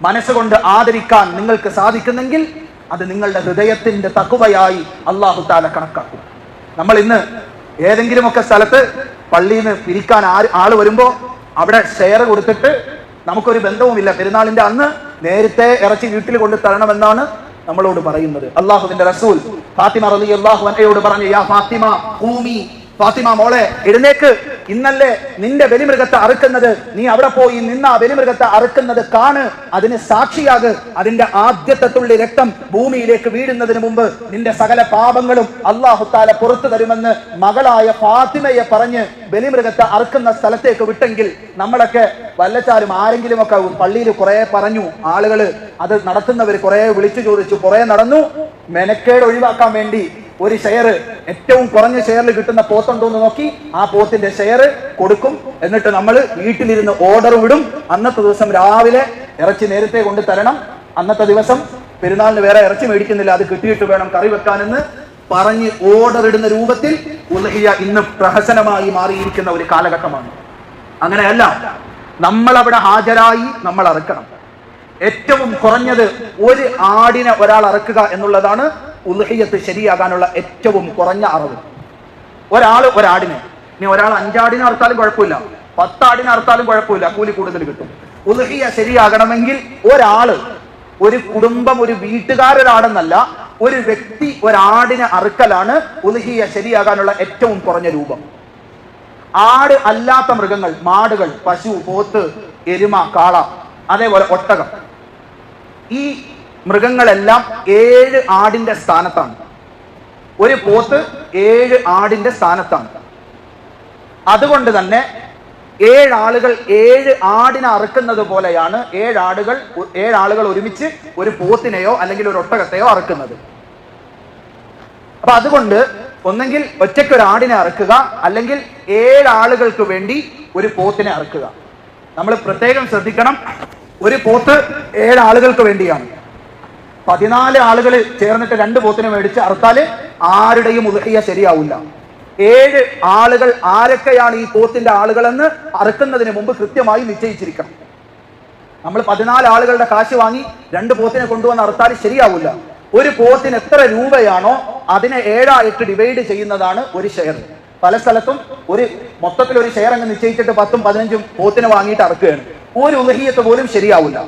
മനസ്സുകൊണ്ട് ആദരിക്കാൻ നിങ്ങൾക്ക് സാധിക്കുന്നെങ്കിൽ അത് നിങ്ങളുടെ ഹൃദയത്തിന്റെ തഖ്വയായി അല്ലാഹു തആല കണക്കാക്കും. നമ്മൾ ഇന്ന് ഏതെങ്കിലുമൊക്കെ സ്ഥലത്ത് പള്ളിയിൽ നിന്ന് പിരിക്കാൻ ആള് വരുമ്പോ അവിടെ ഷെയർ കൊടുത്തിട്ട് നമുക്കൊരു ബന്ധവുമില്ല, പെരുന്നാളിന്റെ അന്ന് നേരത്തെ ഇറച്ചി വീട്ടിൽ കൊണ്ട് തരണമെന്നാണ് നമ്മളോട് പറയുന്നത്. അള്ളാഹുവിന്റെ റസൂൽ ഫാത്തിമ റളിയല്ലാഹു അൻഹയോട് പറഞ്ഞു, യാ ഫാത്തിമ ഖൂമി, ഫാത്തിമ മോളെ എഴുന്നേക്ക്, ഇന്നല്ലേ നിന്റെ ബലിമൃഗത്തെ അറുക്കുന്നത്, നീ അവിടെ പോയി നിന്ന ആ ബലിമൃഗത്തെ അറുക്കുന്നത് കാണ്, അതിന് സാക്ഷിയാക്. അതിന്റെ ആദ്യത്തെ തുള്ളി രക്തം ഭൂമിയിലേക്ക് വീഴുന്നതിന് മുമ്പ് നിന്റെ സകല പാപങ്ങളും അല്ലാഹു തആല പുറത്തു തരുമെന്ന് മകളായ ഫാത്തിമയെ പറഞ്ഞ് ബലിമൃഗത്തെ അറുക്കുന്ന സ്ഥലത്തേക്ക് വിട്ടെങ്കിൽ നമ്മളൊക്കെ വല്ലച്ചാരും ആരെങ്കിലും ഒക്കെ പള്ളിയിൽ കുറെ പറഞ്ഞു, ആളുകള് അത് നടത്തുന്നവർ കുറെ വിളിച്ചു ചോദിച്ചു, കുറെ നടന്നു. മെനക്കേട് ഒഴിവാക്കാൻ വേണ്ടി ഒരു ഷെയർ, ഏറ്റവും കുറഞ്ഞ ഷെയറിൽ കിട്ടുന്ന പോത്തുണ്ടോ എന്ന് നോക്കി ആ പോത്തിന്റെ ഷെയർ കൊടുക്കും. എന്നിട്ട് നമ്മൾ വീട്ടിലിരുന്ന് ഓർഡർ വിടും. അന്നത്തെ ദിവസം രാവിലെ ഇറച്ചി നേരത്തെ കൊണ്ട് തരണം, അന്നത്തെ ദിവസം പെരുന്നാളിന് വേറെ ഇറച്ചി മേടിക്കുന്നില്ല, അത് കിട്ടിയിട്ട് വേണം കറി വെക്കാനെന്ന് പറഞ്ഞ് ഓർഡർ ഇടുന്ന രൂപത്തിൽ ഉദ്ഹിയ ഇന്ന് പ്രഹസനമായി മാറിയിരിക്കുന്ന ഒരു കാലഘട്ടമാണ്. അങ്ങനെയല്ല, നമ്മളവിടെ ഹാജരായി നമ്മൾ അറുക്കണം. ഏറ്റവും കുറഞ്ഞത് ഒരു ആടിനെ ഒരാൾ അറുക്കുക എന്നുള്ളതാണ് ഉദ്ഹിയത്ത് ശരിയാകാനുള്ള ഏറ്റവും കുറഞ്ഞ അറിവ്. ഒരാടിനെ, ഇനി ഒരാൾ 5 ആടിനെ അറുത്താലും കുഴപ്പമില്ല, 10 ആടിനെ അറുത്താലും കുഴപ്പമില്ല, കൂലി കൂടുതൽ കിട്ടും. ഉദ്ഹിയ ശരിയാകണമെങ്കിൽ ഒരാള്, ഒരു കുടുംബം, ഒരു വീട്ടുകാരൊരാടെന്നല്ല, ഒരു വ്യക്തി ഒരാടിനെ അറുക്കലാണ് ഉദ്ഹിയ ശരിയാകാനുള്ള ഏറ്റവും കുറഞ്ഞ രൂപം. ആട് അല്ലാത്ത മൃഗങ്ങൾ, മാടുകൾ, പശു, പോത്ത്, എരുമ, കാള, അതേപോലെ ഒട്ടകം, ഈ മൃഗങ്ങളെല്ലാം 7 ആടിന്റെ സ്ഥാനത്താണ്. ഒരു പോത്ത് 7 ആടിന്റെ സ്ഥാനത്താണ്. അതുകൊണ്ട് തന്നെ 7 ആളുകൾ 7 ആടിനെ അറുക്കുന്നത് പോലെയാണ് 7 ആളുകൾ ഒരുമിച്ച് ഒരു പോത്തിനെയോ അല്ലെങ്കിൽ ഒരു ഒട്ടകത്തെയോ അറുക്കുന്നത്. അപ്പൊ അതുകൊണ്ട് ഒന്നെങ്കിൽ ഒറ്റയ്ക്ക് ഒരു ആടിനെ അറുക്കുക, അല്ലെങ്കിൽ 7 ആളുകൾക്ക് വേണ്ടി ഒരു പോത്തിനെ അറുക്കുക. നമ്മൾ പ്രത്യേകം ശ്രദ്ധിക്കണം, ഒരു പോത്ത് 7 ആളുകൾക്ക് വേണ്ടിയാണ്. 14 ആളുകൾ ചേർന്നിട്ട് 2 പോത്തിനെ മേടിച്ച് അറുത്താല് ആരുടെയും ഉദ്ഹിയ ശരിയാവില്ല. 7 ആളുകൾ ആരൊക്കെയാണ് ഈ പോത്തിന്റെ ആളുകളെന്ന് അറുക്കുന്നതിന് മുമ്പ് കൃത്യമായി നിശ്ചയിച്ചിരിക്കണം. നമ്മൾ 14 ആളുകളുടെ കാശ് വാങ്ങി 2 പോത്തിനെ കൊണ്ടുവന്ന് അറുത്താൽ ശരിയാവില്ല. ഒരു പോത്തിന് എത്ര രൂപയാണോ അതിനെ 7 ആയിട്ട് ഡിവൈഡ് ചെയ്യുന്നതാണ് ഒരു ഷെയർ. പല സ്ഥലത്തും മൊത്തത്തിൽ ഒരു ഷെയർ അങ്ങ് നിശ്ചയിച്ചിട്ട് 10ഉം 15ഉം പോത്തിനെ വാങ്ങിയിട്ട് അറുക്കുകയാണ്. ഒരു ഉദ്ഹിയത്ത് പോലും ശരിയാവില്ല.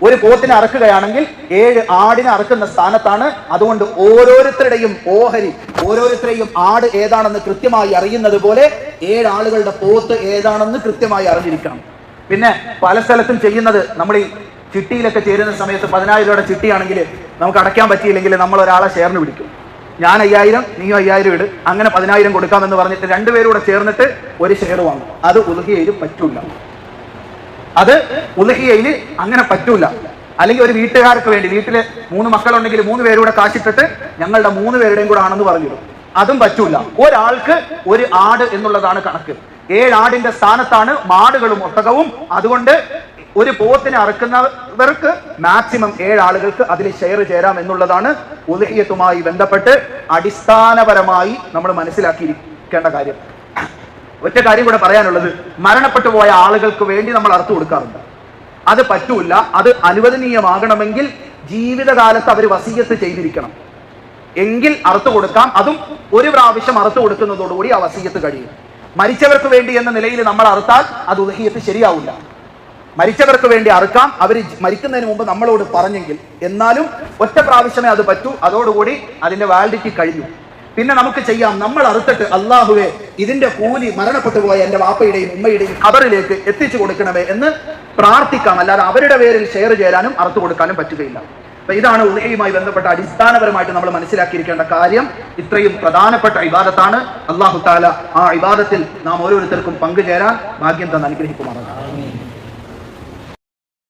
ഒരു പോത്തിനെ അറക്കുകയാണെങ്കിൽ 7 ആടിനെ അറക്കുന്ന സ്ഥാനത്താണ്. അതുകൊണ്ട് ഓരോരുത്തരുടെയും ഓഹരി, ഓരോരുത്തരെയും ആട് ഏതാണെന്ന് കൃത്യമായി അറിയുന്നത് പോലെ 7 ആളുകളുടെ പോത്ത് ഏതാണെന്ന് കൃത്യമായി അറിഞ്ഞിരിക്കണം. പിന്നെ പല സ്ഥലത്തും ചെയ്യുന്നത്, നമ്മൾ ഈ ചിട്ടിയിലൊക്കെ ചേരുന്ന സമയത്ത് 10,000 രൂപയുടെ ചിട്ടിയാണെങ്കിൽ നമുക്ക് അടയ്ക്കാൻ പറ്റിയില്ലെങ്കിൽ നമ്മൾ ഒരാളെ ഷെയറിന് പിടിക്കും. ഞാൻ 5000, നീയും 5000 ഇട്, അങ്ങനെ 10,000 കൊടുക്കാമെന്ന് പറഞ്ഞിട്ട് 2 പേരൂടെ ചേർന്നിട്ട് ഒരു ഷെയർ വാങ്ങും. അത് ഉദ്ഹിയയിൽ പറ്റൂല. അത് ഉദ്ഹിയയിൽ അങ്ങനെ പറ്റൂല. അല്ലെങ്കിൽ ഒരു വീട്ടുകാർക്ക് വേണ്ടി, വീട്ടില് 3 മക്കളുണ്ടെങ്കിൽ 3 പേരൂടെ കാശിട്ടിട്ട് ഞങ്ങളുടെ 3 പേരുടെയും കൂടെ ആണെന്ന് പറഞ്ഞിടും. അതും പറ്റൂല. ഒരാൾക്ക് ഒരു ആട് എന്നുള്ളതാണ് കണക്ക്. 7 ആടിന്റെ സ്ഥാനത്താണ് മാടുകളും ഒട്ടകവും. അതുകൊണ്ട് ഒരു പോത്തിനെ അറുക്കുന്നവർക്ക് മാക്സിമം 7 ആളുകൾക്ക് അതിൽ ഷെയർ ചേരാം എന്നുള്ളതാണ് ഉദ്ഹിയത്തുമായി ബന്ധപ്പെട്ട് അടിസ്ഥാനപരമായി നമ്മൾ മനസ്സിലാക്കിയിരിക്കേണ്ട കാര്യം. ഒറ്റ കാര്യം കൂടെ പറയാനുള്ളത്, മരണപ്പെട്ടു പോയ ആളുകൾക്ക് വേണ്ടി നമ്മൾ അറുത്തു കൊടുക്കാറുണ്ട്. അത് പറ്റൂല. അത് അനുവദനീയമാകണമെങ്കിൽ ജീവിതകാലത്ത് അവർ വസിയ്യത്ത് ചെയ്തിരിക്കണം, എങ്കിൽ അറുത്തു കൊടുക്കാം. അതും ഒരു പ്രാവശ്യം അറുത്തു കൊടുക്കുന്നതോടുകൂടി ആ വസിയ്യത്ത് കഴിയും. മരിച്ചവർക്ക് വേണ്ടി എന്ന നിലയിൽ നമ്മൾ അറുത്താൽ അത് ഉദ്ഹിയത്ത് ശരിയാവില്ല. മരിച്ചവർക്ക് വേണ്ടി അറുക്കാം, അവർ മരിക്കുന്നതിന് മുമ്പ് നമ്മളോട് പറഞ്ഞെങ്കിൽ. എന്നാലും ഒറ്റ പ്രാവശ്യമേ അത് പറ്റൂ. അതോടുകൂടി അതിന്റെ വാലിഡിറ്റി കഴിഞ്ഞു. പിന്നെ നമുക്ക് ചെയ്യാം, നമ്മൾ അറുത്തിട്ട് അല്ലാഹുവേ ഇതിന്റെ കൂലി മരണപ്പെട്ടു പോയ എന്റെ വാപ്പയുടെയും ഉമ്മയുടെയും ഖബറിലേക്ക് എത്തിച്ചു കൊടുക്കണമേ എന്ന് പ്രാർത്ഥിക്കാം. അല്ലാതെ അവരുടെ പേരിൽ ഷെയർ ചേരാനും അറുത്തു കൊടുക്കാനും പറ്റുകയില്ല. അപ്പൊ ഇതാണ് ഉദ്ഹിയയുമായി ബന്ധപ്പെട്ട അടിസ്ഥാനപരമായിട്ട് നമ്മൾ മനസ്സിലാക്കിയിരിക്കേണ്ട കാര്യം. ഇത്രയും പ്രധാനപ്പെട്ട ഇബാദത്താണ്. അല്ലാഹു തആല ആ ഇബാദത്തിൽ നാം ഓരോരുത്തർക്കും പങ്കുചേരാൻ ഭാഗ്യം തന്ന് അനുഗ്രഹിക്കുമാറാകട്ടെ.